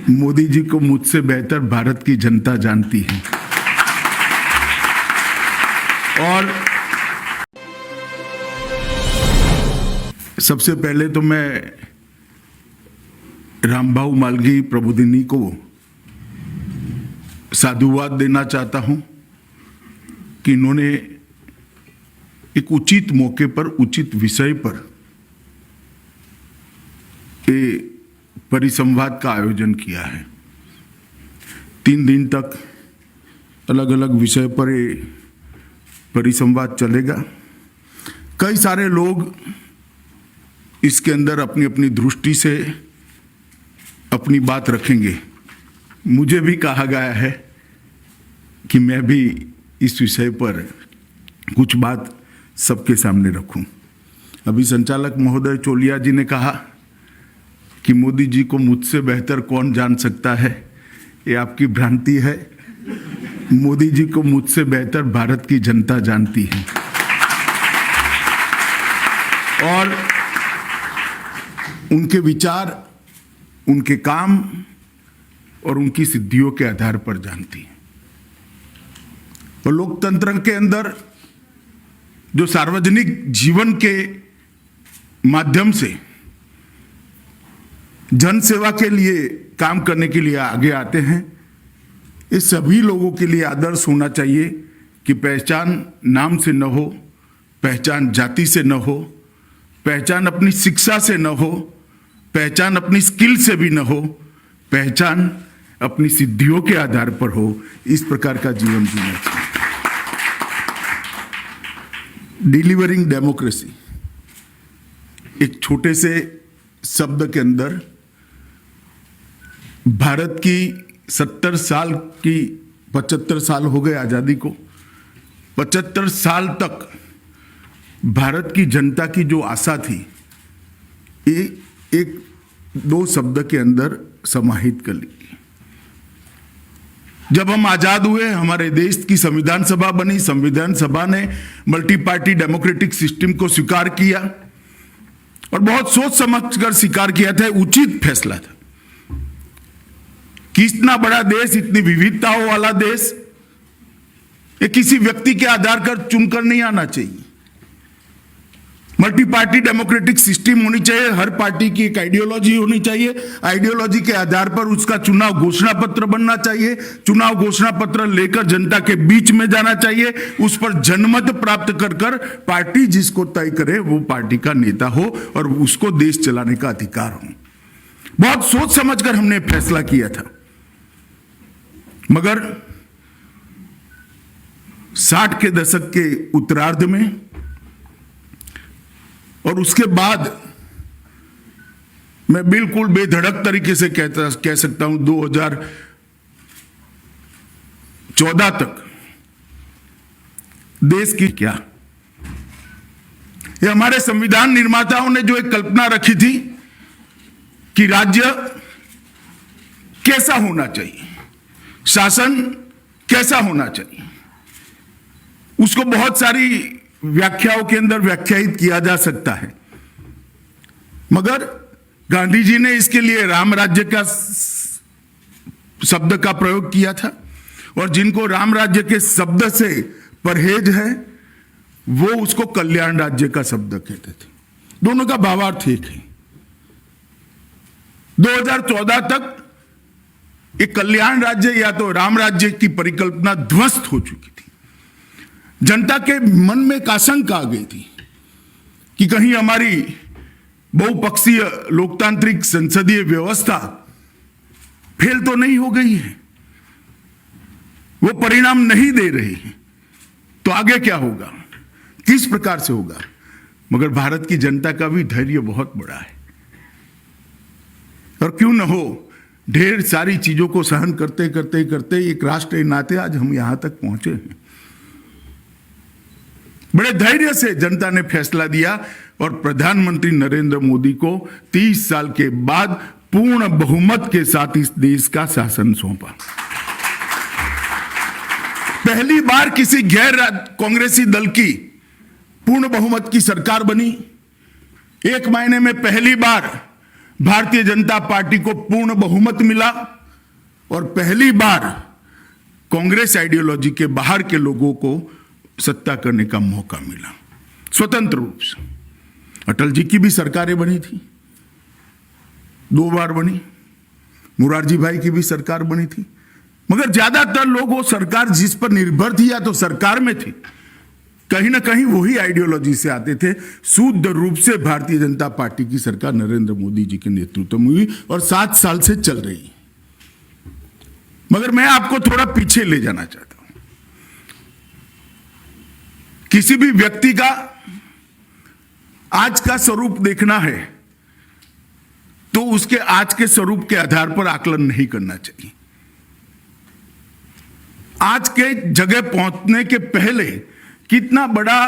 मोदी जी को मुझसे बेहतर भारत की जनता जानती है। और सबसे पहले तो मैं रामभाऊ मालगी प्रबोधिनी को साधुवाद देना चाहता हूं कि इन्होंने एक उचित मौके पर उचित विषय पर परिसंवाद का आयोजन किया है। 3 दिन तक अलग अलग विषय पर परिसंवाद चलेगा। कई सारे लोग इसके अंदर अपनी अपनी दृष्टि से अपनी बात रखेंगे। मुझे भी कहा गया है कि मैं भी इस विषय पर कुछ बात सबके सामने रखूं। अभी संचालक महोदय चोलिया जी ने कहा कि मोदी जी को मुझसे बेहतर कौन जान सकता है। ये आपकी भ्रांति है। मोदी जी को मुझसे बेहतर भारत की जनता जानती है और उनके विचार, उनके काम और उनकी सिद्धियों के आधार पर जानती है। और लोकतंत्र के अंदर जो सार्वजनिक जीवन के माध्यम से जन सेवा के लिए काम करने के लिए आगे आते हैं, इस सभी लोगों के लिए आदर्श होना चाहिए कि पहचान नाम से न हो, पहचान जाति से न हो, पहचान अपनी शिक्षा से न हो, पहचान अपनी स्किल से भी न हो, पहचान अपनी सिद्धियों के आधार पर हो। इस प्रकार का जीवन जीना चाहिए। डिलीवरिंग डेमोक्रेसी एक छोटे से शब्द के अंदर भारत की 70 साल की 75 साल हो गए आजादी को। 75 साल तक भारत की जनता की जो आशा थी, ये 1-2 शब्द के अंदर समाहित कर ली। जब हम आजाद हुए, हमारे देश की संविधान सभा बनी। संविधान सभा ने मल्टी पार्टी डेमोक्रेटिक सिस्टम को स्वीकार किया और बहुत सोच समझकर स्वीकार किया था। उचित फैसला था कि इतना बड़ा देश, इतनी विविधताओं वाला देश, ये किसी व्यक्ति के आधार पर चुनकर नहीं आना चाहिए। मल्टी पार्टी डेमोक्रेटिक सिस्टम होनी चाहिए। हर पार्टी की एक आइडियोलॉजी होनी चाहिए। आइडियोलॉजी के आधार पर उसका चुनाव घोषणा पत्र बनना चाहिए। चुनाव घोषणा पत्र लेकर जनता के बीच में जाना चाहिए। उस पर जनमत प्राप्त कर पार्टी जिसको तय करे वो पार्टी का नेता हो और उसको देश चलाने का अधिकार हो। बहुत सोच समझकर हमने फैसला किया था। मगर 60 के दशक के उत्तरार्ध में और उसके बाद मैं बिल्कुल बेधड़क तरीके से कह सकता हूं 2014 तक देश की क्या, ये हमारे संविधान निर्माताओं ने जो एक कल्पना रखी थी कि राज्य कैसा होना चाहिए, शासन कैसा होना चाहिए, उसको बहुत सारी व्याख्याओं के अंदर व्याख्यायित किया जा सकता है। मगर गांधी जी ने इसके लिए राम राज्य का शब्द का प्रयोग किया था और जिनको राम राज्य के शब्द से परहेज है वो उसको कल्याण राज्य का शब्द कहते थे। दोनों का भावार्थ एक है। 2014 तक एक कल्याण राज्य या तो राम राज्य की परिकल्पना ध्वस्त हो चुकी थी। जनता के मन में एक आशंका आ गई थी कि कहीं हमारी बहुपक्षीय लोकतांत्रिक संसदीय व्यवस्था फेल तो नहीं हो गई है, वो परिणाम नहीं दे रही है, तो आगे क्या होगा, किस प्रकार से होगा। मगर भारत की जनता का भी धैर्य बहुत बड़ा है और क्यों न हो, ढेर सारी चीजों को सहन करते करते करते एक राष्ट्र के नाते आज हम यहां तक पहुंचे हैं। बड़े धैर्य से जनता ने फैसला दिया और प्रधानमंत्री नरेंद्र मोदी को 30 साल के बाद पूर्ण बहुमत के साथ इस देश का शासन सौंपा। पहली बार किसी गैर कांग्रेसी दल की पूर्ण बहुमत की सरकार बनी। एक महीने में पहली बार भारतीय जनता पार्टी को पूर्ण बहुमत मिला और पहली बार कांग्रेस आइडियोलॉजी के बाहर के लोगों को सत्ता करने का मौका मिला स्वतंत्र रूप से। अटल जी की भी सरकारें बनी थी, 2 बार बनी, मुरारजी भाई की भी सरकार बनी थी, मगर ज्यादातर लोग वो सरकार जिस पर निर्भर थी या तो सरकार में थी, कहीं ना कहीं वही आइडियोलॉजी से आते थे। शुद्ध रूप से भारतीय जनता पार्टी की सरकार नरेंद्र मोदी जी के नेतृत्व में हुई और 7 साल से चल रही है। मगर मैं आपको थोड़ा पीछे ले जाना चाहता हूं। किसी भी व्यक्ति का आज का स्वरूप देखना है तो उसके आज के स्वरूप के आधार पर आकलन नहीं करना चाहिए। आज के जगह पहुंचने के पहले कितना बड़ा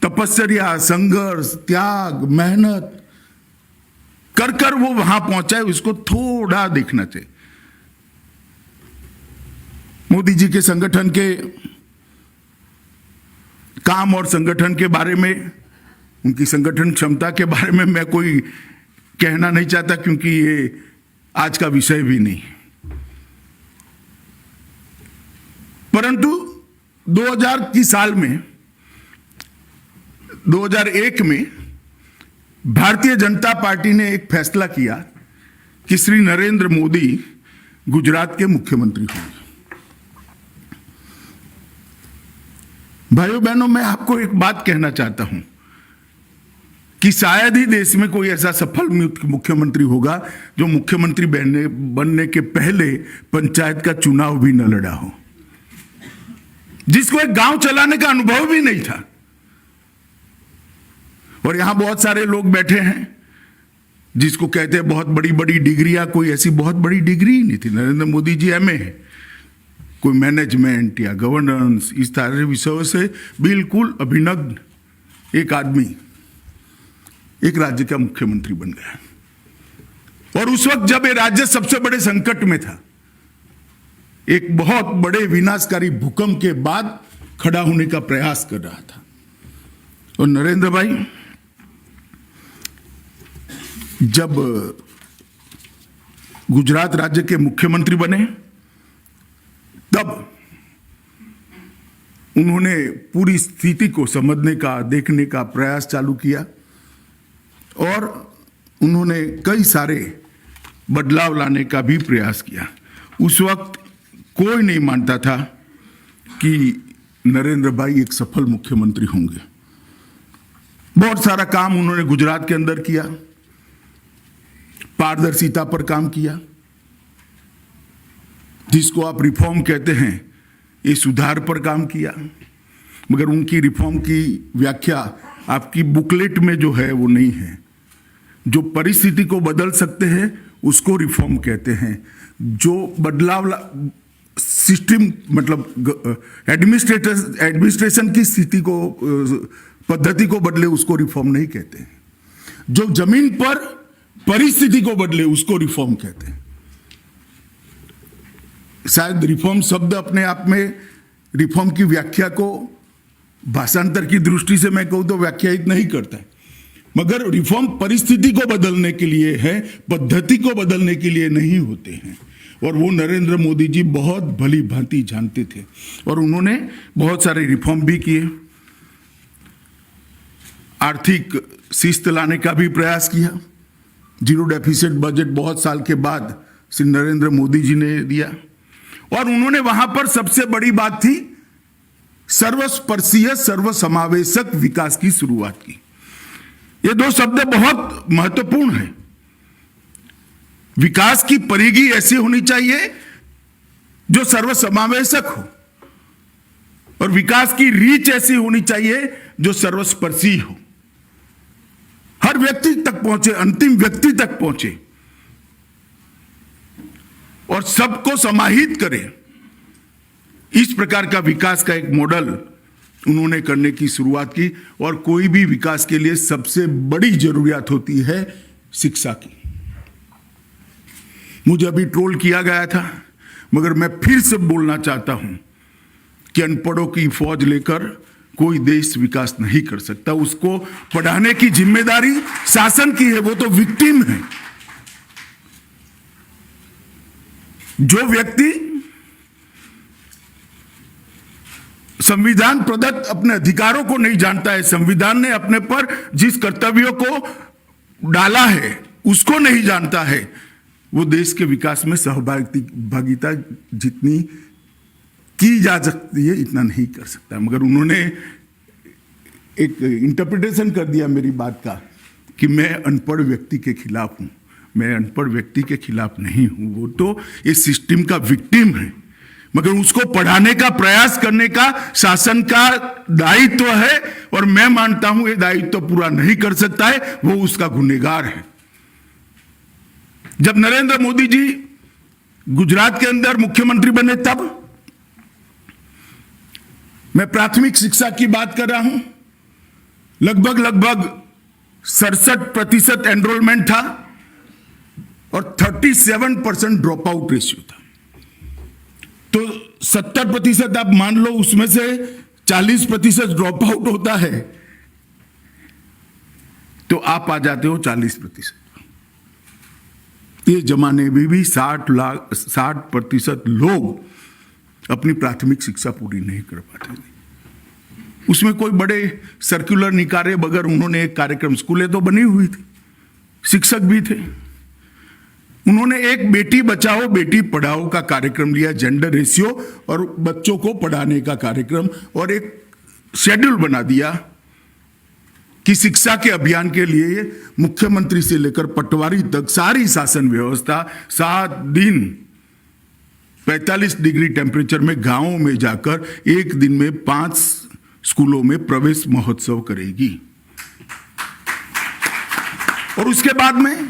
तपस्या, संघर्ष, त्याग, मेहनत कर वो वहां पहुंचा है, उसको थोड़ा देखना चाहिए। मोदी जी के संगठन के काम और संगठन के बारे में, उनकी संगठन क्षमता के बारे में मैं कोई कहना नहीं चाहता, क्योंकि ये आज का विषय भी नहीं। परंतु 2000 की साल में 2001 में भारतीय जनता पार्टी ने एक फैसला किया कि श्री नरेंद्र मोदी गुजरात के मुख्यमंत्री होंगे। भाइयों बहनों, मैं आपको एक बात कहना चाहता हूं कि शायद ही देश में कोई ऐसा सफल मुख्यमंत्री होगा जो मुख्यमंत्री बनने के पहले पंचायत का चुनाव भी न लड़ा हो, जिसको एक गांव चलाने का अनुभव भी नहीं था। और यहां बहुत सारे लोग बैठे हैं जिसको कहते हैं बहुत बड़ी बड़ी डिग्रियां, कोई ऐसी बहुत बड़ी डिग्री ही नहीं थी। नरेंद्र मोदी जी एमए है, कोई मैनेजमेंट या गवर्नेंस इस तरह विषयों से बिल्कुल अभिनग्न एक आदमी एक राज्य का मुख्यमंत्री बन गया। और उस वक्त जब ये राज्य सबसे बड़े संकट में था, एक बहुत बड़े विनाशकारी भूकंप के बाद खड़ा होने का प्रयास कर रहा था। और नरेंद्र भाई जब गुजरात राज्य के मुख्यमंत्री बने, तब उन्होंने पूरी स्थिति को समझने का, देखने का प्रयास चालू किया और उन्होंने कई सारे बदलाव लाने का भी प्रयास किया। उस वक्त कोई नहीं मानता था कि नरेंद्र भाई एक सफल मुख्यमंत्री होंगे। बहुत सारा काम उन्होंने गुजरात के अंदर किया, पारदर्शिता पर काम किया, जिसको आप रिफॉर्म कहते हैं, ये सुधार पर काम किया। मगर उनकी रिफॉर्म की व्याख्या आपकी बुकलेट में जो है वो नहीं है। जो परिस्थिति को बदल सकते हैं उसको रिफॉर्म कहते हैं। जो बदलाव सिस्टम मतलब एडमिनिस्ट्रेशन की स्थिति को, पद्धति को बदले उसको रिफॉर्म नहीं कहते हैं। जो जमीन पर परिस्थिति को बदले उसको रिफॉर्म कहते हैं। शायद रिफॉर्म शब्द अपने आप में रिफॉर्म की व्याख्या को भाषांतर की दृष्टि से मैं कहूं तो व्याख्यायित नहीं करता है, मगर रिफॉर्म परिस्थिति को बदलने के लिए है, पद्धति को बदलने के लिए नहीं होते हैं। और वो नरेंद्र मोदी जी बहुत भली भांति जानते थे और उन्होंने बहुत सारे रिफॉर्म भी किए। आर्थिक शिस्त लाने का भी प्रयास किया। जीरो डेफिसिट बजट बहुत साल के बाद श्री नरेंद्र मोदी जी ने दिया और उन्होंने वहां पर सबसे बड़ी बात थी सर्वस्पर्शीय सर्वसमावेशक विकास की शुरुआत की। ये 2 शब्द बहुत महत्वपूर्ण हैं। विकास की परिधि ऐसी होनी चाहिए जो सर्वसमावेशक हो और विकास की रीच ऐसी होनी चाहिए जो सर्वस्पर्शी हो, हर व्यक्ति तक पहुंचे, अंतिम व्यक्ति तक पहुंचे और सबको समाहित करे। इस प्रकार का विकास का एक मॉडल उन्होंने करने की शुरुआत की। और कोई भी विकास के लिए सबसे बड़ी जरूरियात होती है शिक्षा की। मुझे अभी ट्रोल किया गया था, मगर मैं फिर से बोलना चाहता हूं कि अनपढ़ों की फौज लेकर कोई देश विकास नहीं कर सकता। उसको पढ़ाने की जिम्मेदारी शासन की है, वो तो विक्टिम है। जो व्यक्ति संविधान प्रदत्त अपने अधिकारों को नहीं जानता है, संविधान ने अपने पर जिस कर्तव्यों को डाला है उसको नहीं जानता है, वो देश के विकास में सहभागिता जितनी की जा सकती है इतना नहीं कर सकता। मगर उन्होंने एक इंटरप्रिटेशन कर दिया मेरी बात का कि मैं अनपढ़ व्यक्ति के खिलाफ हूं। मैं अनपढ़ व्यक्ति के खिलाफ नहीं हूं, वो तो इस सिस्टम का विक्टिम है। मगर उसको पढ़ाने का प्रयास करने का शासन का दायित्व है, और मैं मानता हूं ये दायित्व पूरा नहीं कर सकता है, वो उसका गुनहगार है। जब नरेंद्र मोदी जी गुजरात के अंदर मुख्यमंत्री बने तब मैं प्राथमिक शिक्षा की बात कर रहा हूं, लगभग 67% एनरोलमेंट था और 37% ड्रॉप आउट रेशियो था। तो 70% आप मान लो, उसमें से 40% ड्रॉप आउट होता है, तो आप आ जाते हो 40%। ये जमाने में भी 60% लोग अपनी प्राथमिक शिक्षा पूरी नहीं कर पाते थे। उसमें कोई बड़े सर्कुलर निकाले बगैर उन्होंने एक कार्यक्रम, स्कूलें तो बनी हुई थी, शिक्षक भी थे, उन्होंने एक बेटी बचाओ बेटी पढ़ाओ का कार्यक्रम लिया, जेंडर रेशियो और बच्चों को पढ़ाने का कार्यक्रम, और एक शेड्यूल बना दिया कि शिक्षा के अभियान के लिए मुख्यमंत्री से लेकर पटवारी तक सारी शासन व्यवस्था 7 दिन 45 डिग्री टेम्परेचर में गांवों में जाकर एक दिन में 5 स्कूलों में प्रवेश महोत्सव करेगी। और उसके बाद में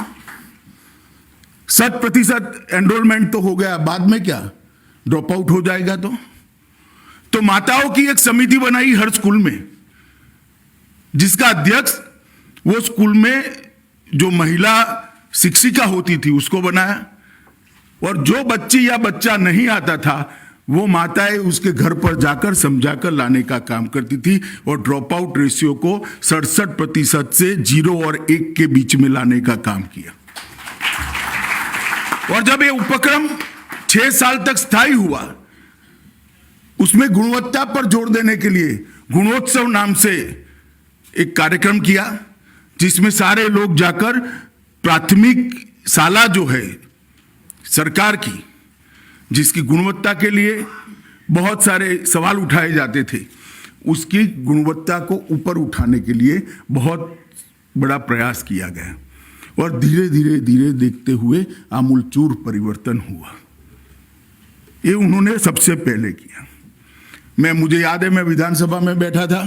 100% एनरोलमेंट तो हो गया, बाद में क्या ड्रॉप आउट हो जाएगा। तो माताओं की एक समिति बनाई हर स्कूल में, जिसका अध्यक्ष वो स्कूल में जो महिला शिक्षिका होती थी उसको बनाया, और जो बच्ची या बच्चा नहीं आता था वो माताएं उसके घर पर जाकर समझाकर लाने का काम करती थी, और ड्रॉप आउट रेशियो को 67% से 0 और 1 के बीच में लाने का काम किया। और जब ये उपक्रम 6 साल तक स्थायी हुआ, उसमें गुणवत्ता पर जोर देने के लिए गुणोत्सव नाम से एक कार्यक्रम किया, जिसमें सारे लोग जाकर प्राथमिक शाला जो है सरकार की, जिसकी गुणवत्ता के लिए बहुत सारे सवाल उठाए जाते थे, उसकी गुणवत्ता को ऊपर उठाने के लिए बहुत बड़ा प्रयास किया गया, और धीरे धीरे देखते हुए आमूलचूर परिवर्तन हुआ। ये उन्होंने सबसे पहले किया। मुझे याद है, मैं विधानसभा में बैठा था,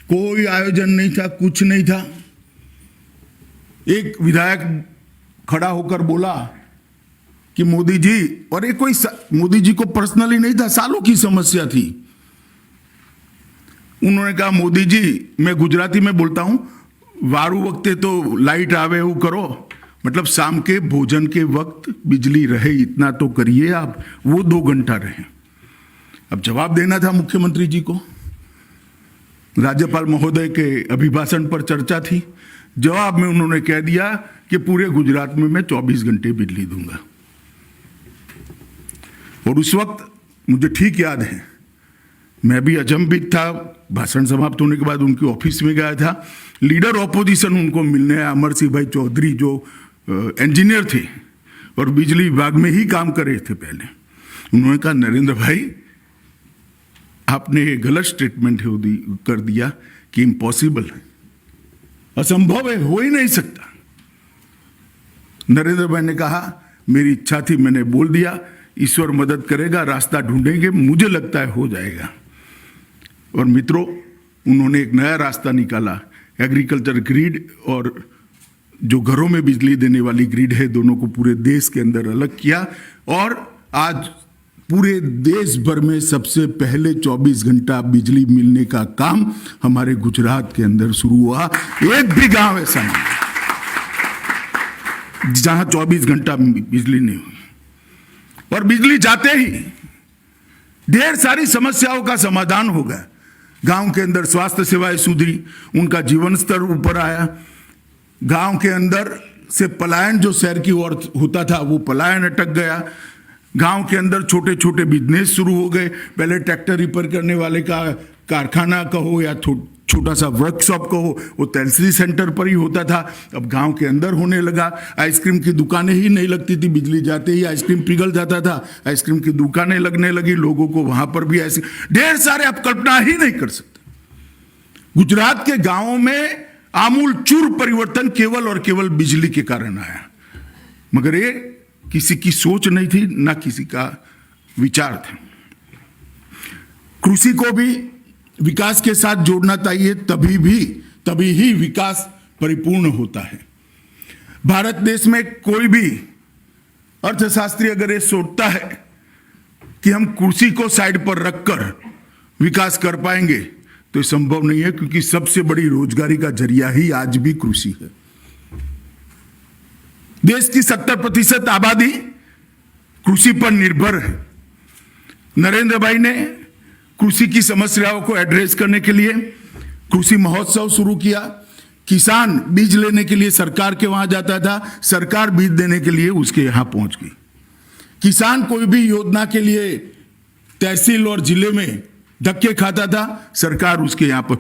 कोई आयोजन नहीं था, कुछ नहीं था। एक विधायक खड़ा होकर बोला कि मोदी जी, और ये कोई मोदी जी को पर्सनली नहीं था, सालों की समस्या थी। उन्होंने कहा, मोदी जी, मैं गुजराती में बोलता हूं, वारू वक्ते तो लाइट आवे वो करो, मतलब शाम के भोजन के वक्त बिजली रहे इतना तो करिए आप, वो 2 घंटा रहे। अब जवाब देना था मुख्यमंत्री जी को, राज्यपाल महोदय के अभिभाषण पर चर्चा थी। जवाब में उन्होंने कह दिया कि पूरे गुजरात में मैं 24 घंटे बिजली दूंगा। और उस वक्त मुझे ठीक याद है, मैं भी अचंभित था। भाषण समाप्त होने के बाद उनके ऑफिस में गया था, लीडर ऑपोजिशन उनको मिलने आया, अमर सिंह भाई चौधरी, जो इंजीनियर थे और बिजली विभाग में ही काम कर रहे थे पहले। उन्होंने कहा, नरेंद्र भाई, आपने ये गलत स्टेटमेंट कर दिया कि इम्पॉसिबल है, असंभव है, हो ही नहीं सकता। नरेंद्र भाई ने कहा, मेरी इच्छा थी, मैंने बोल दिया, ईश्वर मदद करेगा, रास्ता ढूंढेंगे, मुझे लगता है हो जाएगा। और मित्रों, उन्होंने एक नया रास्ता निकाला, एग्रीकल्चर ग्रिड और जो घरों में बिजली देने वाली ग्रिड है, दोनों को पूरे देश के अंदर अलग किया, और आज पूरे देश भर में सबसे पहले 24 घंटा बिजली मिलने का काम हमारे गुजरात के अंदर शुरू हुआ। एक भी गांव ऐसा नहीं जहां 24 घंटा बिजली नहीं हुई, और बिजली जाते ही ढेर सारी समस्याओं का समाधान हो गया। गांव के अंदर स्वास्थ्य सेवाएं सुधरी, उनका जीवन स्तर ऊपर आया। गांव के अंदर से पलायन जो शहर की ओर होता था वो पलायन अटक गया। गांव के अंदर छोटे छोटे बिजनेस शुरू हो गए। पहले ट्रैक्टर रिपेयर करने वाले का कारखाना कहो या छोटा सा वर्कशॉप कहो, वो तहसील सेंटर पर ही होता था। अब गांव के अंदर होने लगा। आइसक्रीम की दुकानें ही नहीं लगती थी, बिजली जाते ही आइसक्रीम पिघल जाता था। आइसक्रीम की दुकानें लगने लगी, लोगों को वहां पर भी ऐसे ढेर सारे, आप कल्पना ही नहीं कर सकते। गुजरात के गांवों में आमूल चूर परिवर्तन केवल और केवल बिजली के कारण आया, मगर ये किसी की सोच नहीं थी, ना किसी का विचार था। कृषि को भी विकास के साथ जोड़ना चाहिए, तभी ही विकास परिपूर्ण होता है। भारत देश में कोई भी अर्थशास्त्री अगर ये सोचता है कि हम कृषि को साइड पर रखकर विकास कर पाएंगे तो ये संभव नहीं है, क्योंकि सबसे बड़ी रोजगारी का जरिया ही आज भी कृषि है। देश की 70% आबादी कृषि पर निर्भर है। नरेंद्र भाई ने कृषि की समस्याओं को एड्रेस करने के लिए कृषि महोत्सव शुरू किया। किसान बीज लेने के लिए सरकार के वहां जाता था, सरकार बीज देने के लिए उसके यहां पहुंच गई। किसान कोई भी योजना के लिए तहसील और जिले में धक्के खाता था, सरकार उसके यहां पर।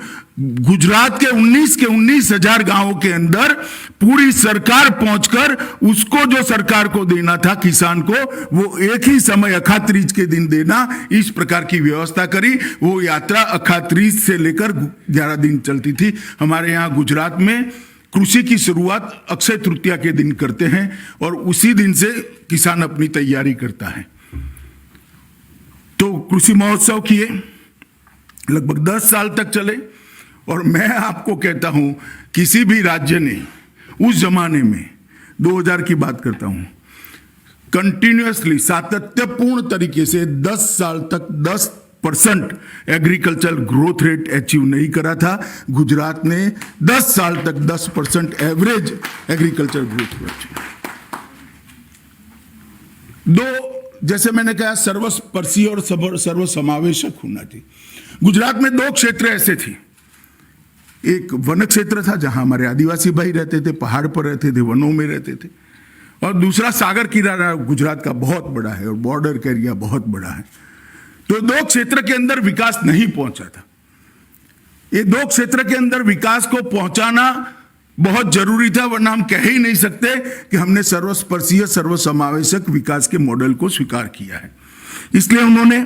गुजरात के 19,000 गांवों के अंदर पूरी सरकार पहुंचकर उसको जो सरकार को देना था किसान को, वो एक ही समय अखात्रीज के दिन देना, इस प्रकार की व्यवस्था करी। वो यात्रा अखात्रीज से लेकर 11 दिन चलती थी। हमारे यहां गुजरात में कृषि की शुरुआत अक्षय तृतीया के दिन करते हैं और उसी दिन से किसान अपनी तैयारी करता है। तो कृषि महोत्सव किए, लगभग 10 साल तक चले। और मैं आपको कहता हूं, किसी भी राज्य ने उस जमाने में, 2000 की बात करता हूं, कंटिन्यूअसली सातत्यपूर्ण तरीके से 10 साल तक 10% एग्रीकल्चर ग्रोथ रेट अचीव नहीं करा था। गुजरात ने 10 साल तक 10% एवरेज एग्रीकल्चर ग्रोथ रेट। दो, जैसे मैंने कहा, सर्वस्पर्शी और सर्वसमावेशक होना चाहिए। गुजरात में 2 क्षेत्र ऐसे थे। एक वन क्षेत्र था जहां हमारे आदिवासी भाई रहते थे, पहाड़ पर रहते थे, वनों में रहते थे, और दूसरा सागर किनारा गुजरात का बहुत बड़ा है और बॉर्डर का एरिया बहुत बड़ा है। तो 2 क्षेत्र के अंदर विकास नहीं पहुंचा था। ये 2 क्षेत्र के अंदर विकास को पहुंचाना बहुत जरूरी था, वरना हम कह ही नहीं सकते कि हमने सर्वस्पर्शीय सर्वसमावेशक विकास के मॉडल को स्वीकार किया है। इसलिए उन्होंने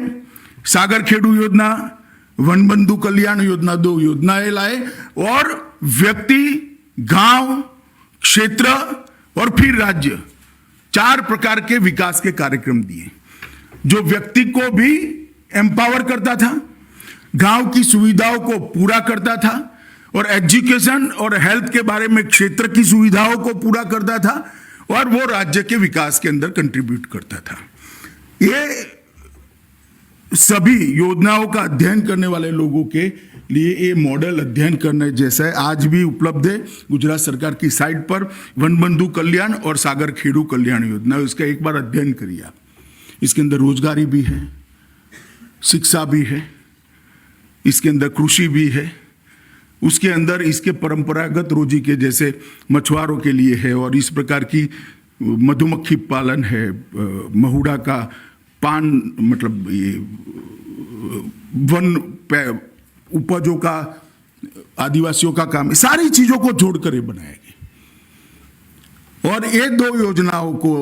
सागर खेडू योजना, वन बंधु कल्याण योजना, 2 योजनाएं लाए और व्यक्ति, गांव, क्षेत्र और फिर राज्य, 4 प्रकार के विकास के कार्यक्रम दिए, जो व्यक्ति को भी एम्पावर करता था, गांव की सुविधाओं को पूरा करता था, और एजुकेशन और हेल्थ के बारे में क्षेत्र की सुविधाओं को पूरा करता था, और वो राज्य के विकास के अंदर कंट्रीब्यूट करता था। ये सभी योजनाओं का अध्ययन करने वाले लोगों के लिए ये मॉडल अध्ययन करने जैसा है। आज भी उपलब्ध है गुजरात सरकार की साइट पर, वन बंधु कल्याण और सागर खेडू कल्याण योजना। इसका एक बार अध्ययन करिए आप। इसके अंदर रोजगारी भी है, शिक्षा भी है, इसके अंदर कृषि भी है, उसके अंदर इसके परंपरागत रोजी के जैसे मछुआरों के लिए है, और इस प्रकार की मधुमक्खी पालन है, महुड़ा का पान, मतलब ये वन उपजों का, आदिवासियों का काम, सारी चीजों को जोड़कर ये बनाया गया। और ये 2 योजनाओं को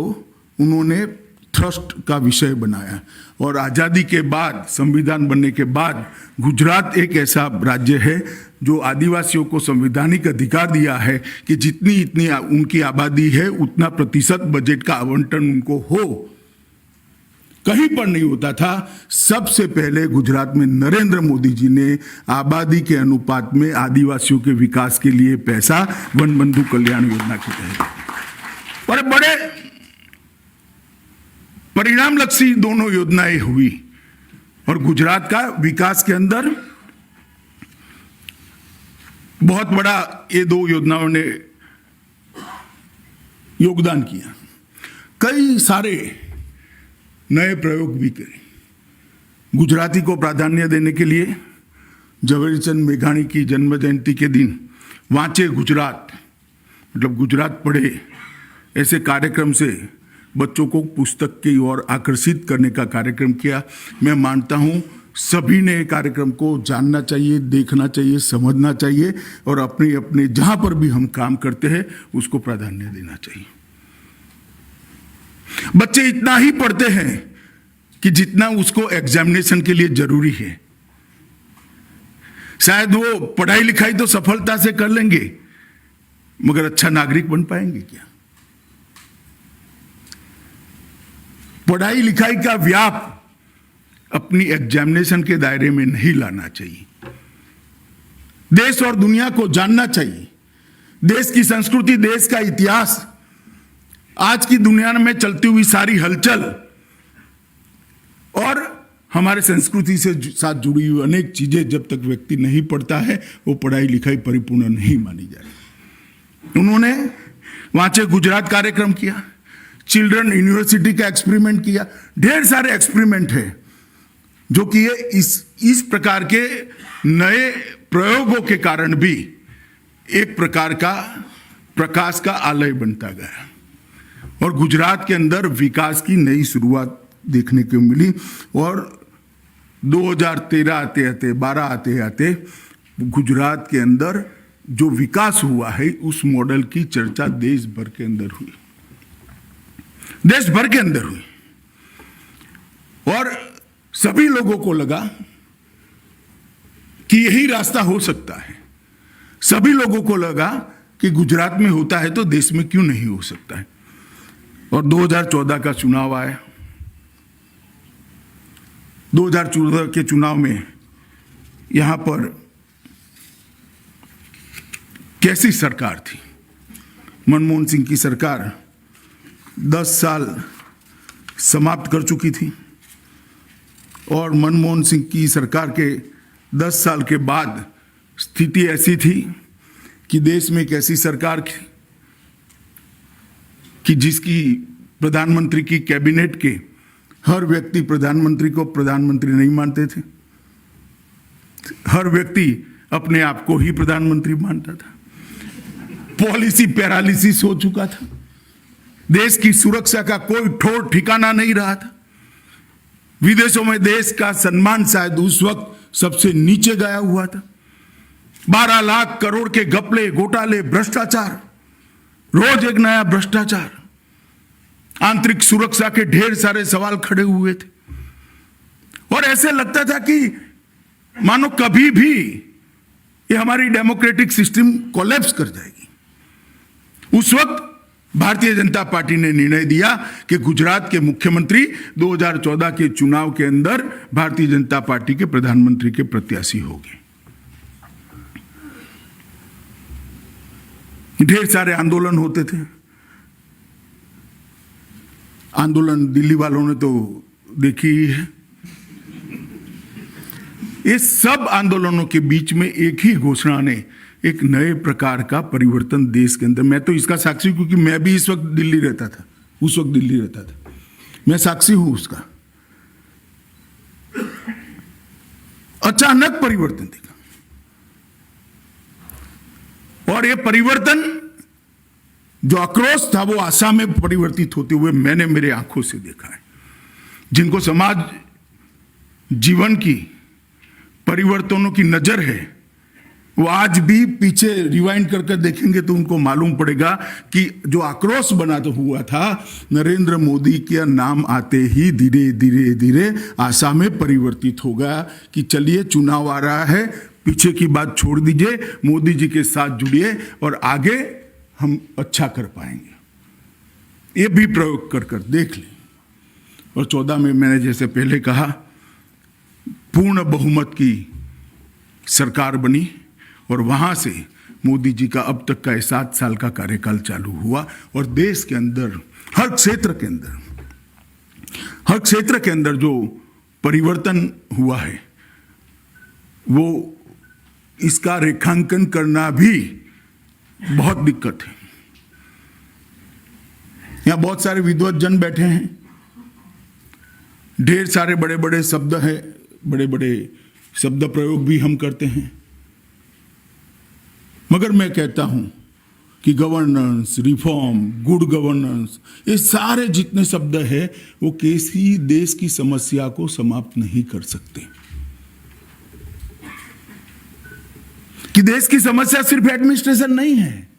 उन्होंने ट्रस्ट का विषय बनाया। और आजादी के बाद, संविधान बनने के बाद, गुजरात एक ऐसा राज्य है जो आदिवासियों को संवैधानिक अधिकार दिया है कि जितनी उनकी आबादी है उतना प्रतिशत बजट का आवंटन उनको हो। कहीं पर नहीं होता था। सबसे पहले गुजरात में नरेंद्र मोदी जी ने आबादी के अनुपात में आदिवासियों के विकास के लिए पैसा वन बंधु कल्याण योजना के तहत, और बड़े परिणामलक्षी दोनों योजनाएं हुई, और गुजरात का विकास के अंदर बहुत बड़ा ये 2 योजनाओं ने योगदान किया। कई सारे नए प्रयोग भी करे। गुजराती को प्राधान्य देने के लिए ઝવેરચંદ મેઘાણી की जन्म जयंती के दिन वांचे गुजरात, मतलब गुजरात पढ़े, ऐसे कार्यक्रम से बच्चों को पुस्तक की ओर आकर्षित करने का कार्यक्रम किया। मैं मानता हूं सभी ने कार्यक्रम को जानना चाहिए, देखना चाहिए, समझना चाहिए और अपने अपने जहां पर भी हम काम करते हैं उसको प्राधान्य देना चाहिए। बच्चे इतना ही पढ़ते हैं कि जितना उसको एग्जामिनेशन के लिए जरूरी है। शायद वो पढ़ाई लिखाई तो सफलता से कर लेंगे, मगर अच्छा नागरिक बन पाएंगे क्या? पढ़ाई लिखाई का व्याप अपनी एग्जामिनेशन के दायरे में नहीं लाना चाहिए। देश और दुनिया को जानना चाहिए, देश की संस्कृति, देश का इतिहास, आज की दुनिया में चलती हुई सारी हलचल और हमारे संस्कृति से साथ जुड़ी हुई अनेक चीजें जब तक व्यक्ति नहीं पढ़ता है वो पढ़ाई लिखाई परिपूर्ण नहीं मानी जाएगी। उन्होंने वांचे गुजरात कार्यक्रम किया, चिल्ड्रन यूनिवर्सिटी का एक्सपेरिमेंट किया, ढेर सारे एक्सपेरिमेंट है जो कि ये इस प्रकार के नए प्रयोगों के कारण भी एक प्रकार का प्रकाश का आलय बनता गया और गुजरात के अंदर विकास की नई शुरुआत देखने को मिली। और 2013 आते आते 12 आते आते गुजरात के अंदर जो विकास हुआ है उस मॉडल की चर्चा देश भर के अंदर हुई, देश भर के अंदर हुई और सभी लोगों को लगा कि यही रास्ता हो सकता है। सभी लोगों को लगा कि गुजरात में होता है तो देश में क्यों नहीं हो सकता है। और 2014 का चुनाव आया। 2014 के चुनाव में यहां पर कैसी सरकार थी? मनमोहन सिंह की सरकार 10 साल समाप्त कर चुकी थी और मनमोहन सिंह की सरकार के 10 साल के बाद स्थिति ऐसी थी कि देश में एक ऐसी सरकार कि जिसकी प्रधानमंत्री की कैबिनेट के हर व्यक्ति प्रधानमंत्री को प्रधानमंत्री नहीं मानते थे। हर व्यक्ति अपने आप को ही प्रधानमंत्री मानता था। पॉलिसी पैरालिसिस हो चुका था। देश की सुरक्षा का कोई ठोर ठिकाना नहीं रहा था। विदेशों में देश का सम्मान शायद उस वक्त सबसे नीचे गया हुआ था। 12 लाख करोड़ के घपले, घोटाले, भ्रष्टाचार, रोज एक नया भ्रष्टाचार, आंतरिक सुरक्षा के ढेर सारे सवाल खड़े हुए थे और ऐसे लगता था कि मानो कभी भी ये हमारी डेमोक्रेटिक सिस्टम कोलैप्स कर जाएगी। उस वक्त भारतीय जनता पार्टी ने निर्णय दिया कि गुजरात के मुख्यमंत्री 2014 के चुनाव के अंदर भारतीय जनता पार्टी के प्रधानमंत्री के प्रत्याशी होंगे। ढेर सारे आंदोलन होते थे। आंदोलन दिल्ली वालों ने तो देखी ही है। इस सब आंदोलनों के बीच में एक ही घोषणा ने एक नए प्रकार का परिवर्तन देश के अंदर, मैं तो इसका साक्षी क्योंकि मैं भी इस वक्त दिल्ली रहता था, उस वक्त दिल्ली रहता था, मैं साक्षी हूं उसका। अचानक परिवर्तन देखा और यह परिवर्तन जो आक्रोश था वो आसाम में परिवर्तित होते हुए मैंने मेरे आंखों से देखा है। जिनको समाज जीवन की परिवर्तनों की नजर है वो आज भी पीछे रिवाइंड करके देखेंगे तो उनको मालूम पड़ेगा कि जो आक्रोश बना तो हुआ था नरेंद्र मोदी के नाम आते ही धीरे धीरे धीरे आसाम में परिवर्तित हो गया कि चलिए चुनाव आ रहा है, पीछे की बात छोड़ दीजिए, मोदी जी के साथ जुड़िए और आगे हम अच्छा कर पाएंगे। ये भी प्रयोग कर कर देख लें। और 14 में मैंने जैसे पहले कहा पूर्ण बहुमत की सरकार बनी और वहां से मोदी जी का अब तक का 7 साल का कार्यकाल चालू हुआ और देश के अंदर हर क्षेत्र के अंदर जो परिवर्तन हुआ है वो इसका रेखांकन करना भी बहुत दिक्कत है। यहां बहुत सारे विद्वत जन बैठे हैं, ढेर सारे बड़े बड़े शब्द हैं, बड़े बड़े शब्द प्रयोग भी हम करते हैं, मगर मैं कहता हूं कि गवर्नेंस, रिफॉर्म, गुड गवर्नेंस, ये सारे जितने शब्द हैं वो किसी देश की समस्या को समाप्त नहीं कर सकते। कि देश की समस्या सिर्फ एडमिनिस्ट्रेशन नहीं है,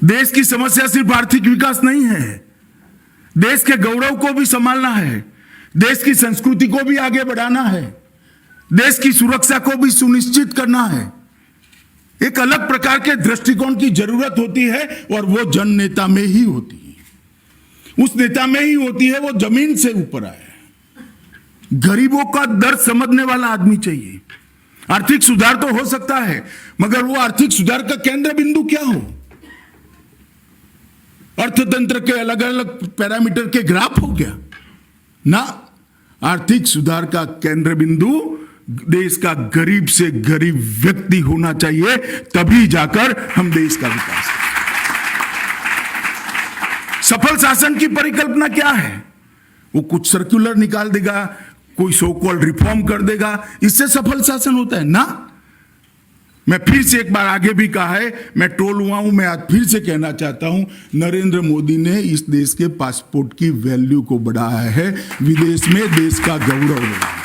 देश की समस्या सिर्फ आर्थिक विकास नहीं है, देश के गौरव को भी संभालना है, देश की संस्कृति को भी आगे बढ़ाना है, देश की सुरक्षा को भी सुनिश्चित करना है। एक अलग प्रकार के दृष्टिकोण की जरूरत होती है और वो जन नेता में ही होती है, उस नेता में ही होती है वो जमीन से ऊपर आए। गरीबों का दर्द समझने वाला आदमी चाहिए। आर्थिक सुधार तो हो सकता है, मगर वो आर्थिक सुधार का केंद्र बिंदु क्या हो? अर्थतंत्र के अलग अलग पैरामीटर के ग्राफ हो गया ना। आर्थिक सुधार का केंद्र बिंदु देश का गरीब से गरीब व्यक्ति होना चाहिए, तभी जाकर हम देश का विकास करें। सफल शासन की परिकल्पना क्या है? वो कुछ सर्कुलर निकाल देगा, कोई सो कॉल्ड रिफॉर्म कर देगा, इससे सफल शासन होता है ना। मैं फिर से एक बार आगे भी कहा है, मैं ट्रोल हुआ हूं, मैं आज फिर से कहना चाहता हूं, नरेंद्र मोदी ने इस देश के पासपोर्ट की वैल्यू को बढ़ाया है, विदेश में देश का गौरव बढ़ाया।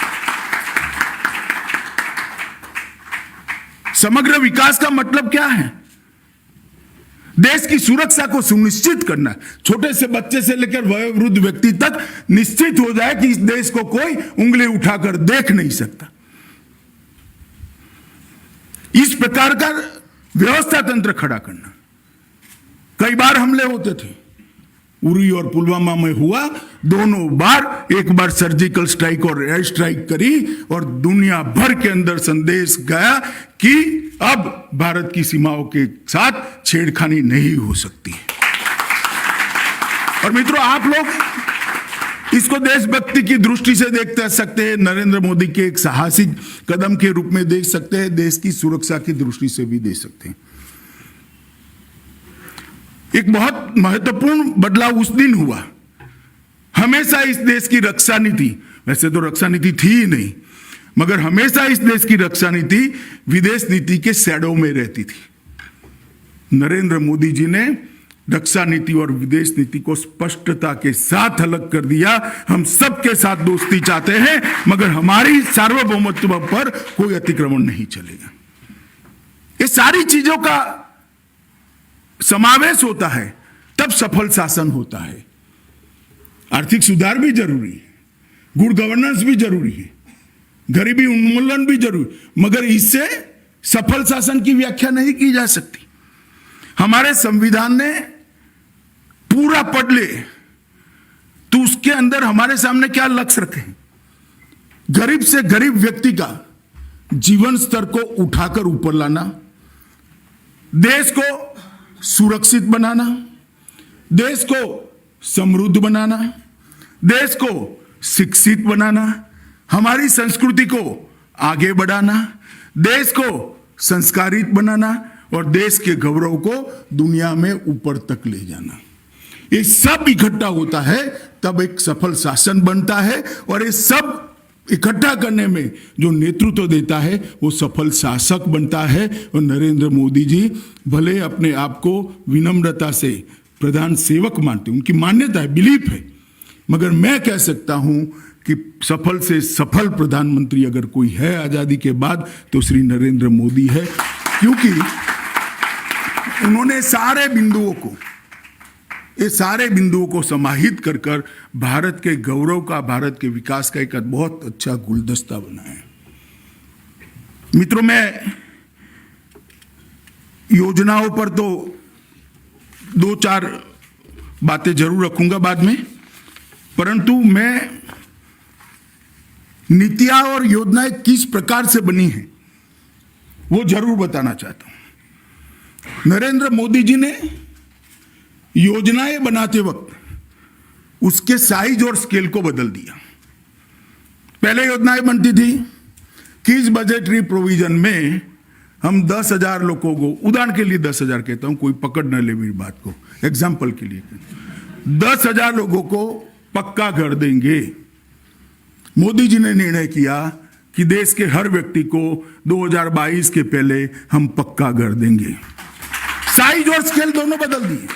समग्र विकास का मतलब क्या है? देश की सुरक्षा को सुनिश्चित करना, छोटे से बच्चे से लेकर वयोवृद्ध व्यक्ति तक निश्चित हो जाए कि इस देश को कोई उंगली उठाकर देख नहीं सकता। इस प्रकार का व्यवस्था तंत्र खड़ा करना। कई बार हमले होते थे, उरी और पुलवामा में हुआ, दोनों बार, एक बार सर्जिकल स्ट्राइक और एयर स्ट्राइक करी और दुनिया भर के अंदर संदेश गया कि अब भारत की सीमाओं के साथ छेड़खानी नहीं हो सकती है। और मित्रों, आप लोग इसको देशभक्ति की दृष्टि से देख सकते हैं, नरेंद्र मोदी के एक साहसिक कदम के रूप में देख सकते हैं, देश की सुरक्षा की दृष्टि से भी देख सकते हैं। एक बहुत महत्वपूर्ण बदलाव उस दिन हुआ। हमेशा इस देश की रक्षा नीति, वैसे तो रक्षा नीति थी ही नहीं, मगर हमेशा इस देश की रक्षा नीति विदेश नीति के शैडो में रहती थी। नरेंद्र मोदी जी ने रक्षा नीति और विदेश नीति को स्पष्टता के साथ अलग कर दिया। हम सबके साथ दोस्ती चाहते हैं, मगर हमारी सार्वभौमत्व पर कोई अतिक्रमण नहीं चलेगा। ये सारी चीजों का समावेश होता है, तब सफल शासन होता है। आर्थिक सुधार भी जरूरी है, गुड गवर्नेंस भी जरूरी है, गरीबी उन्मूलन भी जरूरी, मगर इससे सफल शासन की व्याख्या नहीं की जा सकती। हमारे संविधान ने पूरा पढ़ ले तो उसके अंदर हमारे सामने क्या लक्ष्य रखे? गरीब से गरीब व्यक्ति का जीवन स्तर को उठाकर ऊपर लाना, देश को सुरक्षित बनाना, देश को समृद्ध बनाना, देश को शिक्षित बनाना, हमारी संस्कृति को आगे बढ़ाना, देश को संस्कारित बनाना और देश के गौरव को दुनिया में ऊपर तक ले जाना। ये सब इकट्ठा होता है तब एक सफल शासन बनता है, और ये सब इकट्ठा करने में जो नेतृत्व देता है वो सफल शासक बनता है। और नरेंद्र मोदी जी भले अपने आप को विनम्रता से प्रधान सेवक मानते, उनकी मान्यता है, बिलीफ है, मगर मैं कह सकता हूं कि सफल से सफल प्रधानमंत्री अगर कोई है आजादी के बाद तो श्री नरेंद्र मोदी है, क्योंकि उन्होंने सारे बिंदुओं को समाहित कर कर भारत के गौरव का, भारत के विकास का एक बहुत अच्छा गुलदस्ता बनाया। मित्रों, मैं योजनाओं पर तो 2-4 बातें जरूर रखूंगा बाद में, परंतु मैं नीतियां और योजनाएं किस प्रकार से बनी हैं वो जरूर बताना चाहता हूं। नरेंद्र मोदी जी ने योजनाएं बनाते वक्त उसके साइज और स्केल को बदल दिया। पहले योजनाएं बनती थी कि इस बजटरी प्रोविजन में हम 10,000 लोगों को, उदाहरण के लिए 10,000 कहता हूं, कोई पकड़ न ले मेरी बात को, एग्जाम्पल के लिए 10,000 लोगों को पक्का घर देंगे। मोदी जी ने निर्णय किया कि देश के हर व्यक्ति को 2022 के पहले हम पक्का घर देंगे। साइज और स्केल दोनों बदल दिए।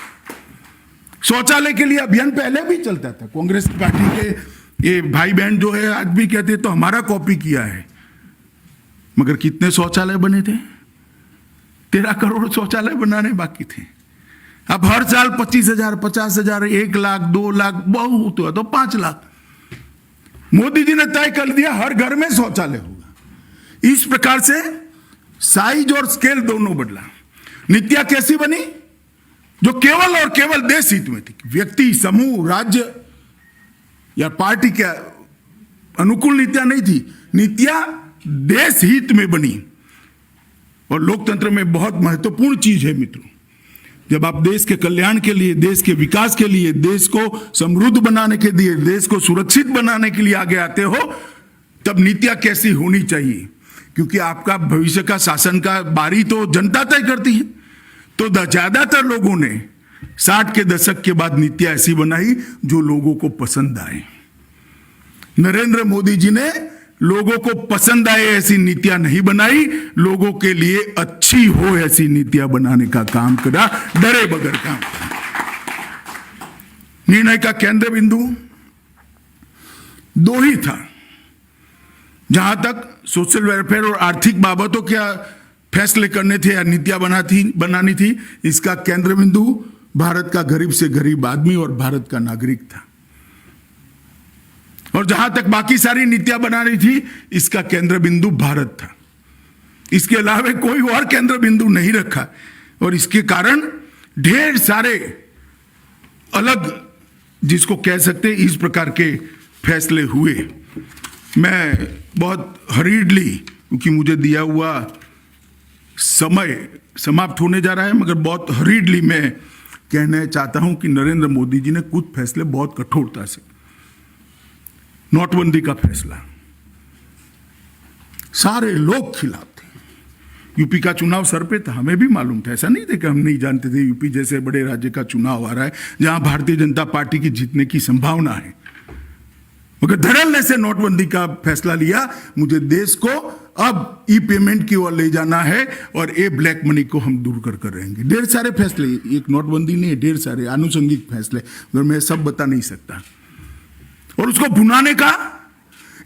शौचालय के लिए अभियान पहले भी चलता था। कांग्रेस पार्टी के ये भाई बहन जो है आज भी कहते तो हमारा कॉपी किया है, मगर कितने शौचालय बने थे? 13 करोड़ शौचालय बनाने बाकी थे। अब हर साल 25,000, 50,000, 1 लाख, 2 लाख, बहुत हुआ तो 5 लाख। मोदी जी ने तय कर दिया हर घर में शौचालय होगा। इस प्रकार से साइज और स्केल दोनों बदला। नीतियां कैसी बनी? जो केवल और केवल देश हित में थी, व्यक्ति, समूह, राज्य या पार्टी के अनुकूल नीतियां नहीं थी। नीतियां देश हित में बनी। और लोकतंत्र में बहुत महत्वपूर्ण चीज है मित्रों, जब आप देश के कल्याण के लिए, देश के विकास के लिए, देश को समृद्ध बनाने के लिए, देश को सुरक्षित बनाने के लिए आगे आते हो, तब नीतियां कैसी होनी चाहिए, क्योंकि आपका भविष्य का शासन का बारी तो जनता तय करती है। तो ज्यादातर लोगों ने 60 के दशक के बाद नीतियां ऐसी बनाई जो लोगों को पसंद आए। नरेंद्र मोदी जी ने लोगों को पसंद आए ऐसी नीतियां नहीं बनाई, लोगों के लिए अच्छी हो ऐसी नीतियां बनाने का काम करा, डरे बगैर काम करा। निर्णय का केंद्र बिंदु 2 ही था। जहां तक सोशल वेलफेयर और आर्थिक बाबतों के फैसले करने थे या नीतियां बनानी थी, इसका केंद्र बिंदु भारत का गरीब से गरीब आदमी और भारत का नागरिक था। और जहां तक बाकी सारी नीतियां बनानी थी, इसका केंद्र बिंदु भारत था। इसके अलावा कोई और केंद्र बिंदु नहीं रखा। और इसके कारण ढेर सारे अलग, जिसको कह सकते इस प्रकार के फैसले हुए। मैं बहुत हरीडली, क्योंकि मुझे दिया हुआ समय समाप्त होने जा रहा है, मगर बहुत हरीडली मैं कहना चाहता हूं कि नरेंद्र मोदी जी ने कुछ फैसले बहुत कठोरता से, नोटबंदी का फैसला, सारे लोग खिलाफ थे। यूपी का चुनाव सर पे था, हमें भी मालूम था, ऐसा नहीं था कि हम नहीं जानते थे। यूपी जैसे बड़े राज्य का चुनाव आ रहा है जहां भारतीय जनता पार्टी की जीतने की संभावना है, मगर धड़ल्ले से नोटबंदी का फैसला लिया। मुझे देश को अब ई पेमेंट की ओर ले जाना है और ए ब्लैक मनी को हम दूर कर रहेंगे। ढेर सारे फैसले, एक नोटबंदी नहीं, ढेर सारे आनुषंगिक फैसले, मगर मैं सब बता नहीं सकता। और उसको भुनाने का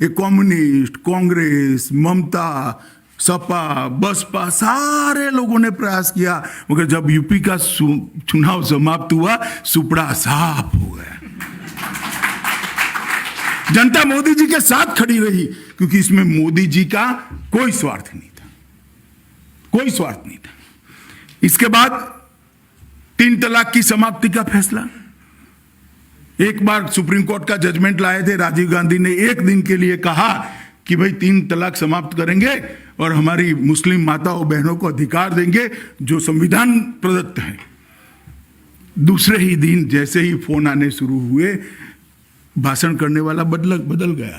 एक कम्युनिस्ट, कांग्रेस, ममता, सपा, बसपा, सारे लोगों ने प्रयास किया, मगर जब यूपी का चुनाव समाप्त हुआ, सुपड़ा साफ हो गया। जनता मोदी जी के साथ खड़ी रही, क्योंकि इसमें मोदी जी का कोई स्वार्थ नहीं था, कोई स्वार्थ नहीं था। इसके बाद 3 तलाक की समाप्ति का फैसला। एक बार सुप्रीम कोर्ट का जजमेंट लाए थे, राजीव गांधी ने एक दिन के लिए कहा कि भाई 3 तलाक समाप्त करेंगे और हमारी मुस्लिम माताओं बहनों को अधिकार देंगे जो संविधान प्रदत्त है। दूसरे ही दिन जैसे ही फोन आने शुरू हुए, भाषण करने वाला बदल गया।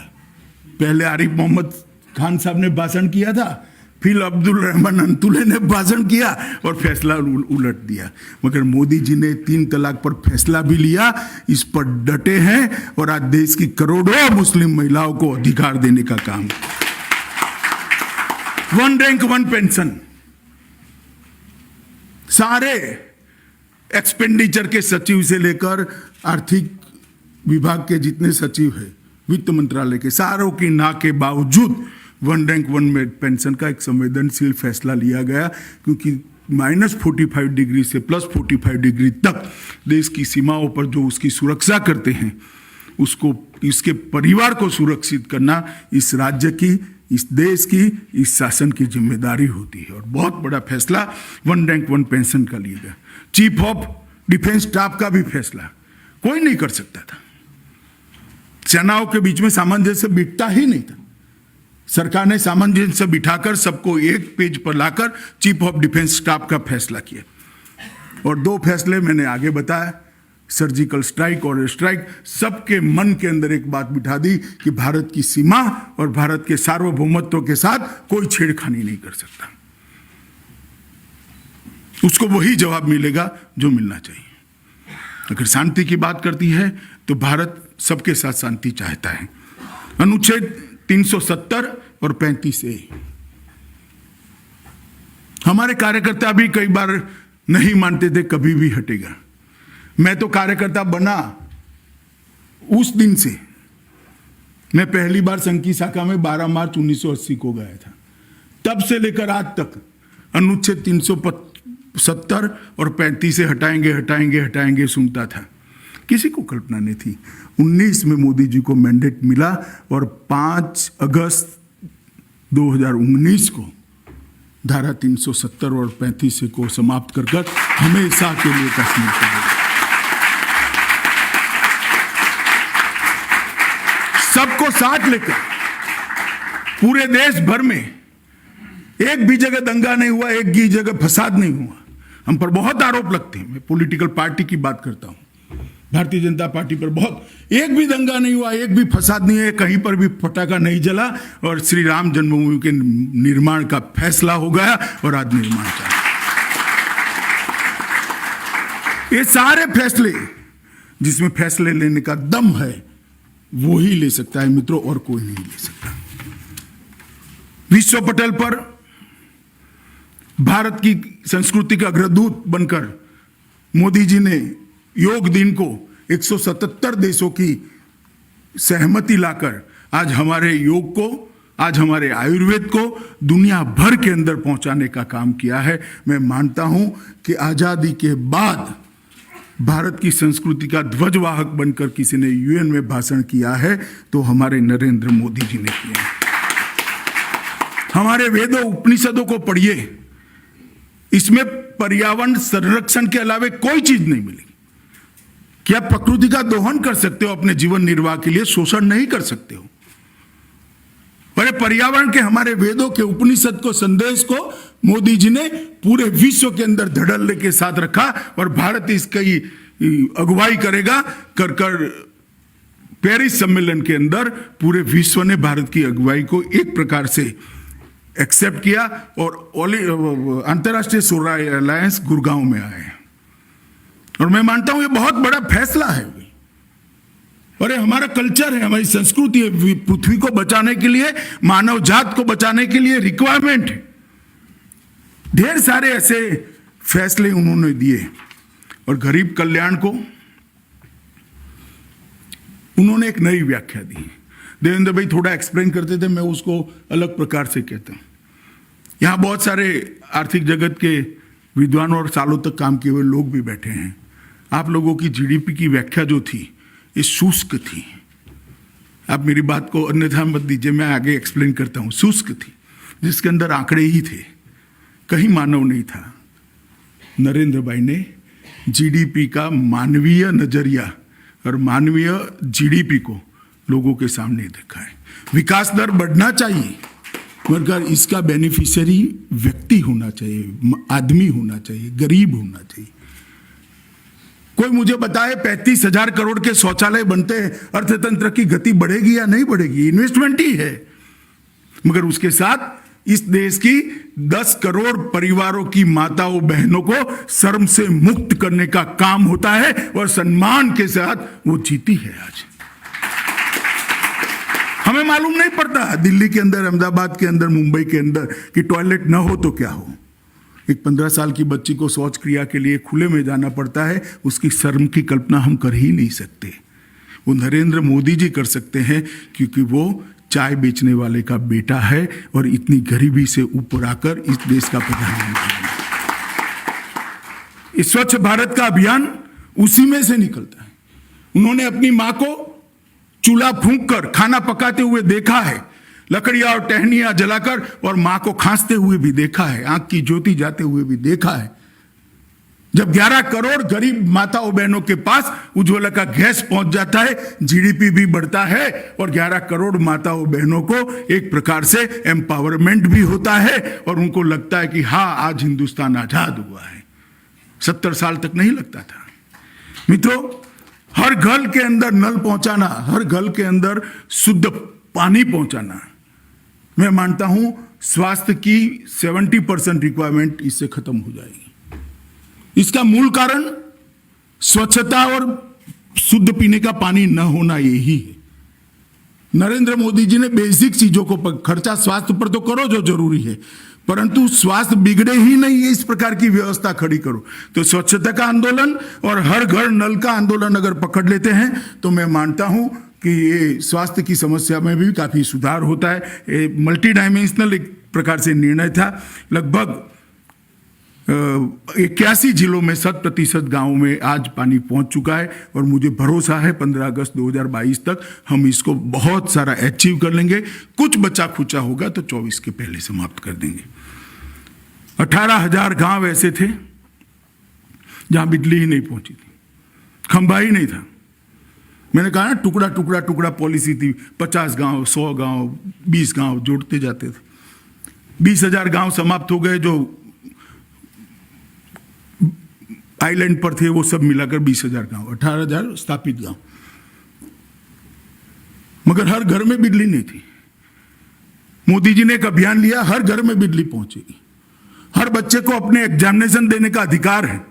पहले आरिफ मोहम्मद खान साहब ने भाषण किया था, फिर अब्दुल रहमान अंतुले ने भाषण किया और फैसला उलट दिया। मगर मोदी जी ने 3 तलाक पर फैसला भी लिया, इस पर डटे हैं और आज देश की करोड़ों मुस्लिम महिलाओं को अधिकार देने का काम। 1 रैंक 1 पेंशन, सारे एक्सपेंडिचर के सचिव से लेकर आर्थिक विभाग के जितने सचिव हैं, वित्त मंत्रालय के, सारों की ना के बावजूद 1 रैंक 1 पेंशन का एक संवेदनशील फैसला लिया गया, क्योंकि -45 डिग्री से +45 डिग्री तक देश की सीमाओं पर जो उसकी सुरक्षा करते हैं, उसको, इसके परिवार को सुरक्षित करना इस राज्य की, इस देश की, इस शासन की जिम्मेदारी होती है। और बहुत बड़ा फैसला 1 रैंक 1 पेंशन का लिया गया। चीफ ऑफ डिफेंस स्टाफ का भी फैसला कोई नहीं कर सकता था। सेनाओं के बीच में सामंजस्य बिठता ही नहीं था। सरकार ने सामंजस्य बिठाकर सबको एक पेज पर लाकर चीफ ऑफ डिफेंस स्टाफ का फैसला किया। और 2 फैसले मैंने आगे बताया, सर्जिकल स्ट्राइक और स्ट्राइक, सबके मन के अंदर एक बात बिठा दी कि भारत की सीमा और भारत के सार्वभौमत्व के साथ कोई छेड़खानी नहीं कर सकता। उसको वही जवाब मिलेगा जो मिलना चाहिए। अगर शांति की बात करती है तो भारत सबके साथ शांति चाहता है। अनुच्छेद 370 और 35A। हमारे कार्यकर्ता भी कई बार नहीं मानते थे कभी भी हटेगा। मैं तो कार्यकर्ता बना उस दिन से, मैं पहली बार संघ की शाखा में 12 मार्च 1980 को गया था। तब से लेकर आज तक अनुच्छेद 370 और 35 से हटाएंगे हटाएंगे हटाएंगे सुनता था। किसी को कल्पना नहीं थी। 19 में मोदी जी को मैंडेट मिला और 5 अगस्त 2019 को धारा 370 और 35 को समाप्त कर हमेशा के लिए कश्मीर कर दिया। सबको साथ लेकर पूरे देश भर में एक भी जगह दंगा नहीं हुआ, एक भी जगह फसाद नहीं हुआ। हम पर बहुत आरोप लगते हैं, मैं पॉलिटिकल पार्टी की बात करता हूं, भारतीय जनता पार्टी पर बहुत, एक भी दंगा नहीं हुआ, एक भी फसाद नहीं है, कहीं पर भी पटाखा नहीं जला और श्री राम जन्मभूमि के निर्माण का फैसला हो गया और आज निर्माण चल रहा है। ये सारे फैसले जिसमें फैसले लेने का दम है वो ही ले सकता है मित्रों, और कोई नहीं ले सकता। विश्व पटल पर भारत की संस्कृति का अग्रदूत बनकर मोदी जी ने योग दिन को 177 देशों की सहमति लाकर आज हमारे योग को, आज हमारे आयुर्वेद को दुनिया भर के अंदर पहुंचाने का काम किया है। मैं मानता हूं कि आजादी के बाद भारत की संस्कृति का ध्वजवाहक बनकर किसी ने यूएन में भाषण किया है तो हमारे नरेंद्र मोदी जी ने किया है। हमारे वेदों उपनिषदों को पढ़िए, इसमें पर्यावरण संरक्षण के अलावा कोई चीज नहीं मिलेगी। क्या प्रकृति का दोहन कर सकते हो अपने जीवन निर्वाह के लिए, शोषण नहीं कर सकते हो। पर पर्यावरण के हमारे वेदों के उपनिषद को, संदेश को मोदी जी ने पूरे विश्व के अंदर धड़ल्ले के साथ रखा और भारत इसकी अगुवाई करेगा। कर पेरिस सम्मेलन के अंदर पूरे विश्व ने भारत की अगुवाई को एक प्रकार से एक्सेप्ट किया और अंतर्राष्ट्रीय सौर अलायंस गुड़गांव में आए। और मैं मानता हूं ये बहुत बड़ा फैसला है और ये हमारा कल्चर है, हमारी संस्कृति है। पृथ्वी को बचाने के लिए, मानव जात को बचाने के लिए रिक्वायरमेंट है। ढेर सारे ऐसे फैसले उन्होंने दिए और गरीब कल्याण को उन्होंने एक नई व्याख्या दी। देवेंद्र भाई थोड़ा एक्सप्लेन करते थे, मैं उसको अलग प्रकार से कहता हूं। यहां बहुत सारे आर्थिक जगत के विद्वान और सालों तक काम किए हुए लोग भी बैठे हैं। आप लोगों की जीडीपी की व्याख्या जो थी ये शुष्क थी। आप मेरी बात को अन्यथा मत दीजिए, मैं आगे एक्सप्लेन करता हूं। शुष्क थी, जिसके अंदर आंकड़े ही थे, कहीं मानव नहीं था। नरेंद्र भाई ने जीडीपी का मानवीय नजरिया और मानवीय जीडीपी को लोगों के सामने देखा है। विकास दर बढ़ना चाहिए मगर इसका बेनिफिशियरी व्यक्ति होना चाहिए, आदमी होना चाहिए, गरीब होना चाहिए। कोई मुझे बताए 35,000 करोड़ के शौचालय बनते हैं, अर्थतंत्र की गति बढ़ेगी या नहीं बढ़ेगी? इन्वेस्टमेंट ही है। मगर उसके साथ इस देश की 10 करोड़ परिवारों की माताओं बहनों को शर्म से मुक्त करने का काम होता है और सम्मान के साथ वो जीती है। आज हमें मालूम नहीं पड़ता दिल्ली के अंदर, अहमदाबाद के अंदर, मुंबई के अंदर कि टॉयलेट ना हो तो क्या हो। एक 15 साल की बच्ची को शौच क्रिया के लिए खुले में जाना पड़ता है, उसकी शर्म की कल्पना हम कर ही नहीं सकते। वो नरेंद्र मोदी जी कर सकते हैं क्योंकि वो चाय बेचने वाले का बेटा है और इतनी गरीबी से ऊपर आकर इस देश का प्रधानमंत्री है। इस स्वच्छ भारत का अभियान उसी में से निकलता है। उन्होंने अपनी मां को चूल्हा फूंक कर खाना पकाते हुए देखा है, लकड़ियां और टहनियां जलाकर, और मां को खांसते हुए भी देखा है, आंख की ज्योति जाते हुए भी देखा है। जब 11 करोड़ गरीब माताओं बहनों के पास उज्ज्वला का गैस पहुंच जाता है, जीडीपी भी बढ़ता है और 11 करोड़ माताओं बहनों को एक प्रकार से एम्पावरमेंट भी होता है और उनको लगता है कि हाँ, आज हिंदुस्तान आजाद हुआ है। 70 साल तक नहीं लगता था। मित्रों, हर घर के अंदर नल पहुंचाना, हर घर के अंदर शुद्ध पानी पहुंचाना, मैं मानता हूं स्वास्थ्य की 70% रिक्वायरमेंट इससे खत्म हो जाएगी। इसका मूल कारण स्वच्छता और शुद्ध पीने का पानी न होना यही है। नरेंद्र मोदी जी ने बेसिक चीजों को खर्चा स्वास्थ्य पर तो करो जो जरूरी है, परंतु स्वास्थ्य बिगड़े ही नहीं, इस प्रकार की व्यवस्था खड़ी करो। तो स्वच्छता का आंदोलन और हर घर नल का आंदोलन अगर पकड़ लेते हैं तो मैं मानता हूं कि ये स्वास्थ्य की समस्या में भी काफी सुधार होता है। मल्टी डायमेंशनल एक प्रकार से निर्णय था। लगभग 81 जिलों में 100% गांवों में आज पानी पहुंच चुका है और मुझे भरोसा है 15 अगस्त 2022 तक हम इसको बहुत सारा अचीव कर लेंगे। कुछ बचा खुचा होगा तो 24 के पहले समाप्त कर देंगे। 18,000 गांव ऐसे थे जहां बिजली ही नहीं पहुंची थी, खंभा ही नहीं था। मैंने कहा ना, टुकड़ा टुकड़ा टुकड़ा पॉलिसी थी। 50 गांव, 100 गांव, 20 गांव जोड़ते जाते थे। 20,000 गांव समाप्त हो गए जो आइलैंड पर थे, वो सब मिलाकर 20,000 गांव, 18,000 स्थापित गांव। मगर हर घर में बिजली नहीं थी। मोदी जी ने एक अभियान लिया, हर घर में बिजली पहुंचेगी। हर बच्चे को अपने एग्जामिनेशन देने का अधिकार है।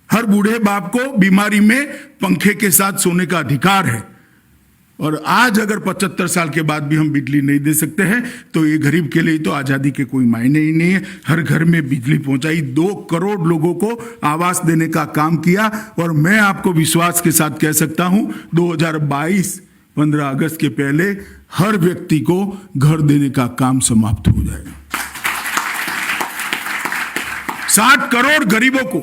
हर बूढ़े बाप को बीमारी में पंखे के साथ सोने का अधिकार है। और आज अगर 75 साल के बाद भी हम बिजली नहीं दे सकते हैं तो ये गरीब के लिए तो आजादी के कोई मायने ही नहीं है। हर घर में बिजली पहुंचाई, 2 करोड़ लोगों को आवास देने का काम किया। और मैं आपको विश्वास के साथ कह सकता हूं 2022 15 अगस्त के पहले हर व्यक्ति को घर देने का काम समाप्त हो जाएगा। 60 करोड़ गरीबों को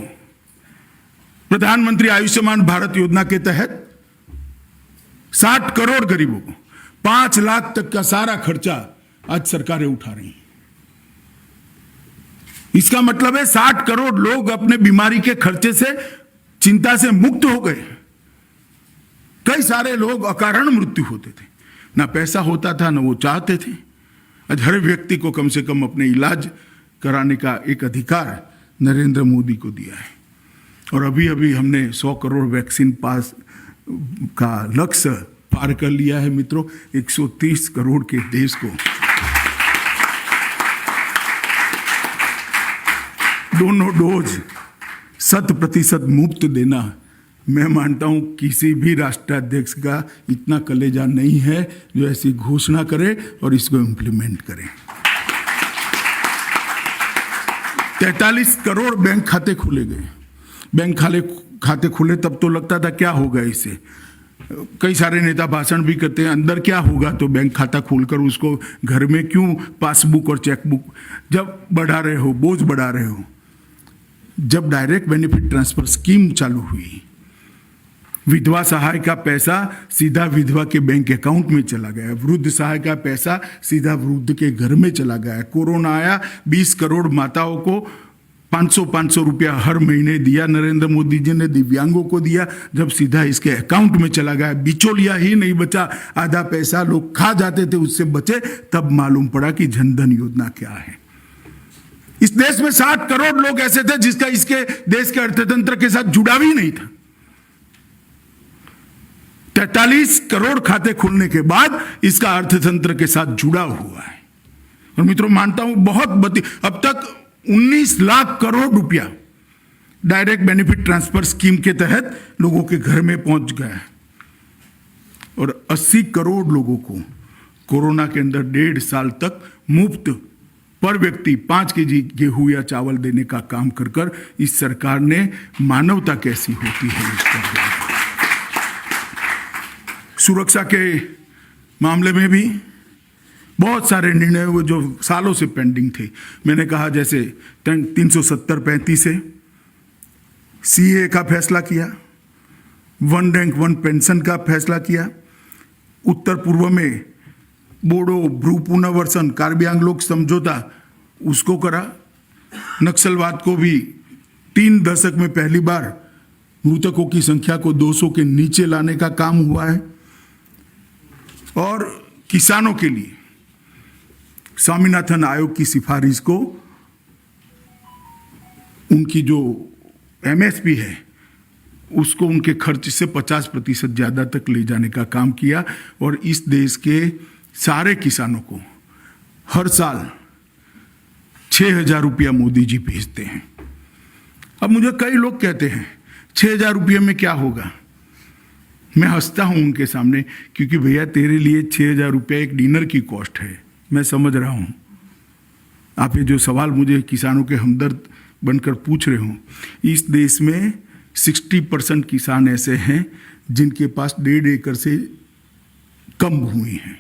प्रधानमंत्री आयुष्मान भारत योजना के तहत 60 करोड़ गरीबों को 5 लाख तक का सारा खर्चा आज सरकारें उठा रही हैं। इसका मतलब है 60 करोड़ लोग अपने बीमारी के खर्चे से, चिंता से मुक्त हो गए। कई सारे लोग अकारण मृत्यु होते थे, ना पैसा होता था ना वो चाहते थे। आज हर व्यक्ति को कम से कम अपने इलाज कराने का एक अधिकार नरेंद्र मोदी को दिया है। और अभी अभी हमने 100 करोड़ वैक्सीन पास का लक्ष्य पार कर लिया है मित्रों। 130 करोड़ के देश को दोनों डोज 100% मुफ्त देना, मैं मानता हूं किसी भी राष्ट्राध्यक्ष का इतना कलेजा नहीं है जो ऐसी घोषणा करे और इसको इंप्लीमेंट करे। 43 करोड़ बैंक खाते खुले गए। बैंक खाते खुले तब तो लगता था क्या होगा इससे। कई सारे नेता भाषण भी करते हैं अंदर क्या होगा, तो बैंक खाता खोलकर उसको घर में क्यों पासबुक और चेकबुक जब बढ़ा रहे हो, बोझ बढ़ा रहे हो। जब डायरेक्ट बेनिफिट ट्रांसफर स्कीम चालू हुई, विधवा सहाय का पैसा सीधा विधवा के बैंक अकाउंट में चला गया, वृद्ध सहाय का पैसा सीधा वृद्ध के घर में चला गया। कोरोना आया, 20 करोड़ माताओं को 500 रुपया हर महीने दिया नरेंद्र मोदी जी ने, दिव्यांगों को दिया। जब सीधा इसके अकाउंट में चला गया, बिचौलिया ही नहीं बचा, आधा पैसा लोग खा जाते थे उससे बचे, तब मालूम पड़ा कि जनधन योजना क्या है। इस देश में 60 करोड़ लोग ऐसे थे जिसका इसके देश के अर्थतंत्र के साथ जुड़ाव ही नहीं था। 43 करोड़ खाते खुलने के बाद इसका अर्थतंत्र के साथ जुड़ाव हुआ है। और मित्रों मानता हूं बहुत अब तक 19 लाख करोड़ रुपया डायरेक्ट बेनिफिट ट्रांसफर स्कीम के तहत लोगों के घर में पहुंच गया है। और 80 करोड़ लोगों को कोरोना के अंदर 1.5 साल तक मुफ्त पर व्यक्ति 5 केजी गेहूं या चावल देने का काम कर कर इस सरकार ने मानवता कैसी होती है इसका। सुरक्षा के मामले में भी बहुत सारे निर्णय हुए जो सालों से पेंडिंग थे। मैंने कहा जैसे 370-35 से सीए का फैसला किया, 1 रैंक 1 पेंशन का फैसला किया, उत्तर पूर्व में बोडो ब्रू पुनर्वसन कार्बी आंग्लोक समझौता उसको करा। नक्सलवाद को भी 3 दशक में पहली बार मृतकों की संख्या को 200 के नीचे लाने का काम हुआ है। और किसानों के लिए स्वामीनाथन आयोग की सिफारिश को उनकी जो एमएसपी है उसको उनके खर्च से 50% ज़्यादा तक ले जाने का काम किया। और इस देश के सारे किसानों को हर साल 6,000 रुपया मोदी जी भेजते हैं। अब मुझे कई लोग कहते हैं 6,000 रुपये में क्या होगा। मैं हंसता हूँ उनके सामने, क्योंकि भैया तेरे लिए 6,000 रुपया एक डिनर की कॉस्ट है। मैं समझ रहा हूँ आप ये जो सवाल मुझे किसानों के हमदर्द बनकर पूछ रहे हो। इस देश में 60% किसान ऐसे हैं जिनके पास 1.5 एकड़ से कम भूमि है,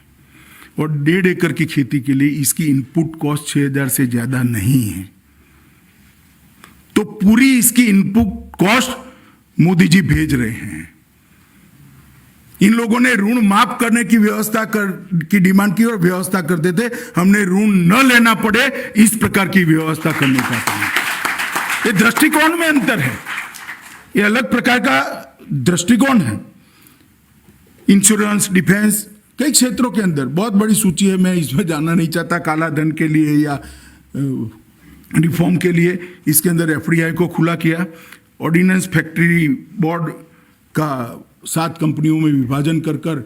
और 1.5 एकड़ की खेती के लिए इसकी इनपुट कॉस्ट 6,000 से ज़्यादा नहीं है। तो पूरी इसकी इनपुट कॉस्ट मोदी जी भेज रहे हैं। इन लोगों ने ऋण माफ करने की व्यवस्था की डिमांड की और व्यवस्था करते थे, हमने ऋण न लेना पड़े इस प्रकार की व्यवस्था करने का काम। ये दृष्टिकोण में अंतर है, ये अलग प्रकार का दृष्टिकोण है। इंश्योरेंस, डिफेंस, कई क्षेत्रों के अंदर बहुत बड़ी सूची है, मैं इसमें जाना नहीं चाहता। काला धन के लिए या रिफॉर्म के लिए इसके अंदर एफडीआई को खुला किया। ऑर्डिनेंस फैक्ट्री बोर्ड का 7 कंपनियों में विभाजन कर कर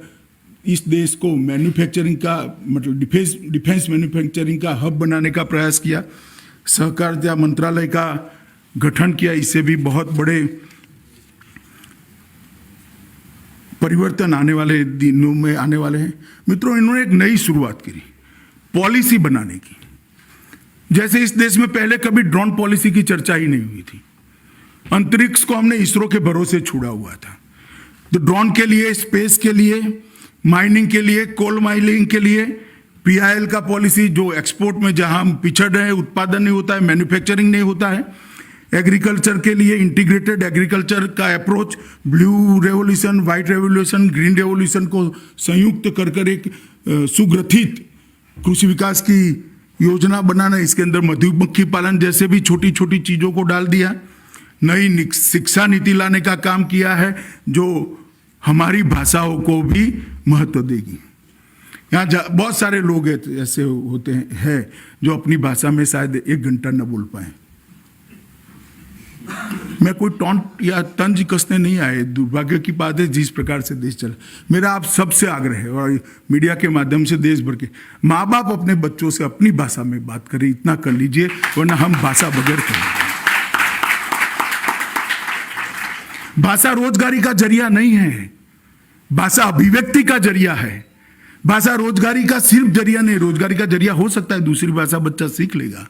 इस देश को मैन्युफैक्चरिंग का, मतलब डिफेंस मैन्युफैक्चरिंग का हब बनाने का प्रयास किया। सहकारिता मंत्रालय का गठन किया, इससे भी बहुत बड़े परिवर्तन आने वाले दिनों में आने वाले हैं। मित्रों, इन्होंने एक नई शुरुआत करी पॉलिसी बनाने की। जैसे इस देश में पहले कभी ड्रोन पॉलिसी की चर्चा ही नहीं हुई थी। अंतरिक्ष को हमने इसरो के भरोसे छोड़ा हुआ था। तो ड्रोन के लिए, स्पेस के लिए, माइनिंग के लिए, कोल माइनिंग के लिए पीआईएल का पॉलिसी, जो एक्सपोर्ट में जहां हम पिछड़ रहे हैं, उत्पादन नहीं होता है, मैन्युफैक्चरिंग नहीं होता है। एग्रीकल्चर के लिए इंटीग्रेटेड एग्रीकल्चर का approach, blue revolution, white revolution, green revolution को संयुक्त कर कर एक सुग्रथित कृषि विकास की योजना बनाना, इसके अंदर मधुमक्खी पालन जैसे भी छोटी छोटी चीज़ों को डाल दिया। नई शिक्षा नीति लाने का काम किया है, जो हमारी भाषाओं को भी महत्व देगी। यहाँ बहुत सारे लोग ऐसे होते हैं जो अपनी भाषा में शायद 1 घंटा न बोल पाए। मैं कोई टॉन्ट या तंज कसने नहीं आए, दुर्भाग्य की बात है जिस प्रकार से देश चला। मेरा आप सबसे आग्रह है, और मीडिया के माध्यम से देश भर के माँ बाप अपने बच्चों से अपनी भाषा में बात करें, इतना कर लीजिए, वरना हम भाषा बगैर करेंगे। भाषा रोजगारी का जरिया नहीं है, भाषा अभिव्यक्ति का जरिया है। भाषा रोजगारी का सिर्फ जरिया नहीं, रोजगारी का जरिया हो सकता है, दूसरी भाषा बच्चा सीख लेगा,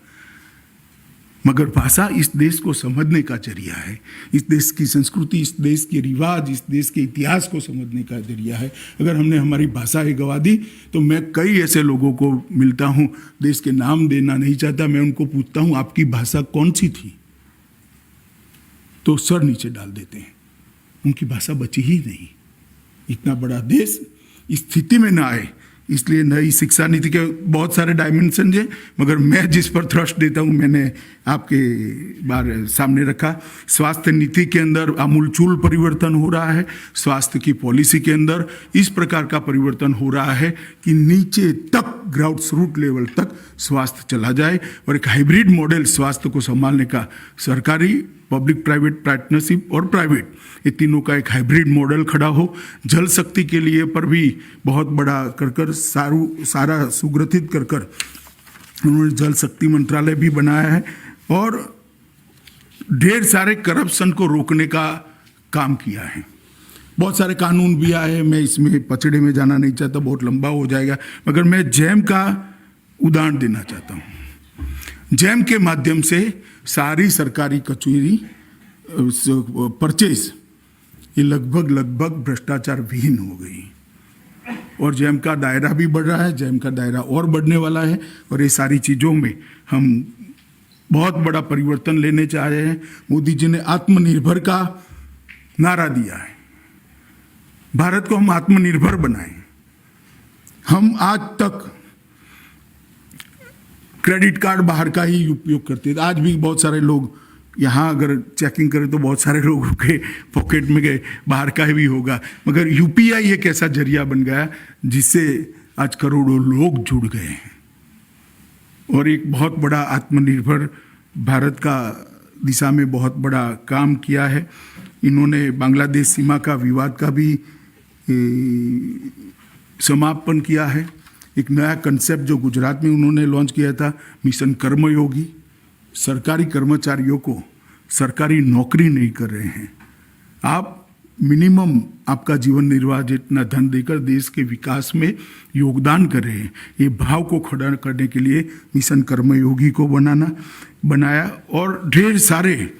मगर भाषा इस देश को समझने का जरिया है। इस देश की संस्कृति, इस देश के रिवाज, इस देश के इतिहास को समझने का जरिया है। अगर हमने हमारी भाषा ही गवा दी, तो मैं कई ऐसे लोगों को मिलता हूं, देश के नाम देना नहीं चाहता, मैं उनको पूछता हूं आपकी भाषा कौन सी थी, तो सर नीचे डाल देते हैं, उनकी भाषा बची ही नहीं। इतना बड़ा देश इस स्थिति में ना आए, इसलिए नई शिक्षा नीति के बहुत सारे डायमेंशन हैं, मगर मैं जिस पर थ्रस्ट देता हूं मैंने आपके बार सामने रखा। स्वास्थ्य नीति के अंदर आमूलचूल परिवर्तन हो रहा है। स्वास्थ्य की पॉलिसी के अंदर इस प्रकार का परिवर्तन हो रहा है कि नीचे तक, ग्राउंड रूट लेवल तक स्वास्थ्य चला जाए, और एक हाइब्रिड मॉडल स्वास्थ्य को संभालने का, सरकारी, पब्लिक प्राइवेट पार्टनरशिप और प्राइवेट, ये तीनों का एक हाइब्रिड मॉडल खड़ा हो। जल शक्ति के लिए पर भी बहुत बड़ा कर सारा सुग्रथित कर उन्होंने जल शक्ति मंत्रालय भी बनाया है, और ढेर सारे करप्शन को रोकने का काम किया है। बहुत सारे कानून भी आए, मैं इसमें पचड़े में जाना नहीं चाहता, बहुत लंबा हो जाएगा, मगर मैं जैम का उदाहरण देना चाहता हूँ। जैम के माध्यम से सारी सरकारी कचौरी परचेज ये लगभग भ्रष्टाचार विहीन हो गई, और जैम का दायरा भी बढ़ रहा है, जैम का दायरा और बढ़ने वाला है, और ये सारी चीज़ों में हम बहुत बड़ा परिवर्तन लेने चाह रहे हैं। मोदी जी ने आत्मनिर्भर का नारा दिया है, भारत को हम आत्मनिर्भर बनाएं। हम आज तक क्रेडिट कार्ड बाहर का ही उपयोग करते थे, आज भी बहुत सारे लोग यहाँ अगर चेकिंग करें तो बहुत सारे लोगों के पॉकेट में गए बाहर का ही भी होगा, मगर यूपीआई एक ऐसा जरिया बन गया जिससे आज करोड़ों लोग जुड़ गए हैं, और एक बहुत बड़ा आत्मनिर्भर भारत का दिशा में बहुत बड़ा काम किया है। इन्होंने बांग्लादेश सीमा का विवाद का भी समापन किया है। एक नया कंसेप्ट जो गुजरात में उन्होंने लॉन्च किया था, मिशन कर्मयोगी। सरकारी कर्मचारियों को सरकारी नौकरी नहीं कर रहे हैं, आप मिनिमम आपका जीवन निर्वाह जितना धन देकर देश के विकास में योगदान कर रहे हैं। ये भाव को खड़ा करने के लिए मिशन कर्मयोगी को बनाया और ढेर सारे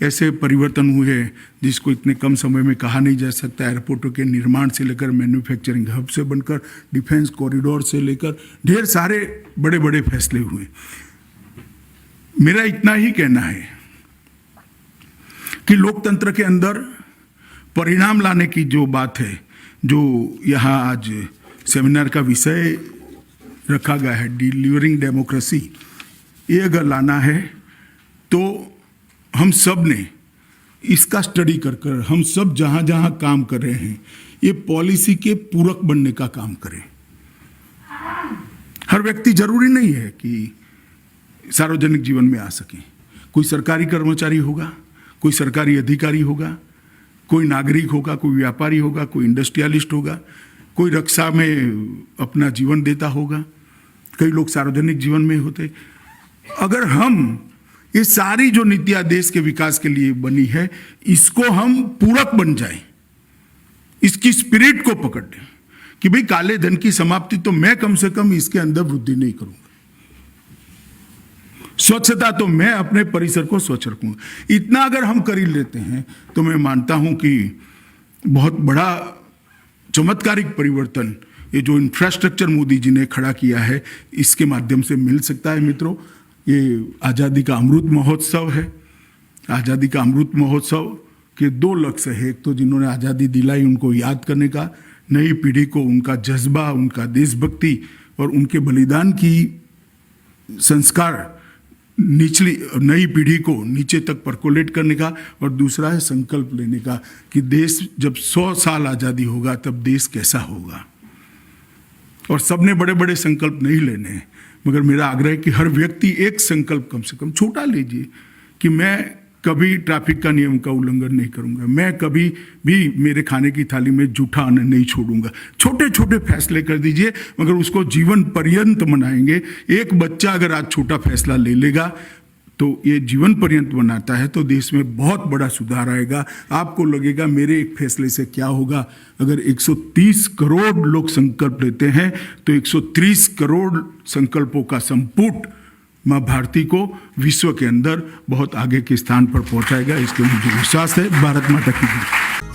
ऐसे परिवर्तन हुए हैं जिसको इतने कम समय में कहा नहीं जा सकता। एयरपोर्टों के निर्माण से लेकर मैन्युफैक्चरिंग हब से बनकर डिफेंस कॉरिडोर से लेकर ढेर सारे बड़े बड़े फैसले हुए। मेरा इतना ही कहना है कि लोकतंत्र के अंदर परिणाम लाने की जो बात है, जो यहाँ आज सेमिनार का विषय रखा गया है, डिलीवरिंग डेमोक्रेसी, ये अगर लाना है तो हम सब ने इसका स्टडी कर हम सब जहाँ जहाँ काम कर रहे हैं ये पॉलिसी के पूरक बनने का काम करें। हर व्यक्ति जरूरी नहीं है कि सार्वजनिक जीवन में आ सके। कोई सरकारी कर्मचारी होगा, कोई सरकारी अधिकारी होगा, कोई नागरिक होगा, कोई व्यापारी होगा, कोई इंडस्ट्रियलिस्ट होगा, कोई रक्षा में अपना जीवन देता होगा, कई लोग सार्वजनिक जीवन में होते। अगर हम ये सारी जो नीतियां देश के विकास के लिए बनी है इसको हम पूरक बन जाए, इसकी स्पिरिट को पकड़ लें कि भाई काले धन की समाप्ति तो मैं कम से कम इसके अंदर वृद्धि नहीं करूंगा, स्वच्छता तो मैं अपने परिसर को स्वच्छ रखूंगा। इतना अगर हम कर ही लेते हैं तो मैं मानता हूं कि बहुत बड़ा चमत्कारिक परिवर्तन ये जो इंफ्रास्ट्रक्चर मोदी जी ने खड़ा किया है इसके माध्यम से मिल सकता है। मित्रों, ये आज़ादी का अमृत महोत्सव है। आज़ादी का अमृत महोत्सव के दो लक्ष्य है। एक तो जिन्होंने आज़ादी दिलाई उनको याद करने का, नई पीढ़ी को उनका जज्बा, उनका देशभक्ति और उनके बलिदान की संस्कार निचली नई पीढ़ी को नीचे तक परकोलेट करने का, और दूसरा है संकल्प लेने का कि देश जब 100 साल आज़ादी होगा तब देश कैसा होगा। और सबने बड़े बड़े संकल्प नहीं लेने हैं, मगर मेरा आग्रह है कि हर व्यक्ति एक संकल्प कम से कम छोटा लीजिए कि मैं कभी ट्रैफिक का नियम का उल्लंघन नहीं करूंगा, मैं कभी भी मेरे खाने की थाली में जूठा अन्न नहीं छोड़ूंगा। छोटे छोटे फैसले कर दीजिए, मगर उसको जीवन पर्यंत मनाएंगे। एक बच्चा अगर आज छोटा फैसला ले लेगा तो ये जीवन पर्यंत बनाता है तो देश में बहुत बड़ा सुधार आएगा। आपको लगेगा मेरे एक फैसले से क्या होगा। अगर 130 करोड़ लोग संकल्प लेते हैं तो 130 करोड़ संकल्पों का संपुट माँ भारती को विश्व के अंदर बहुत आगे के स्थान पर पहुंचाएगा। इसके मुझे विश्वास है। भारत माता की जय।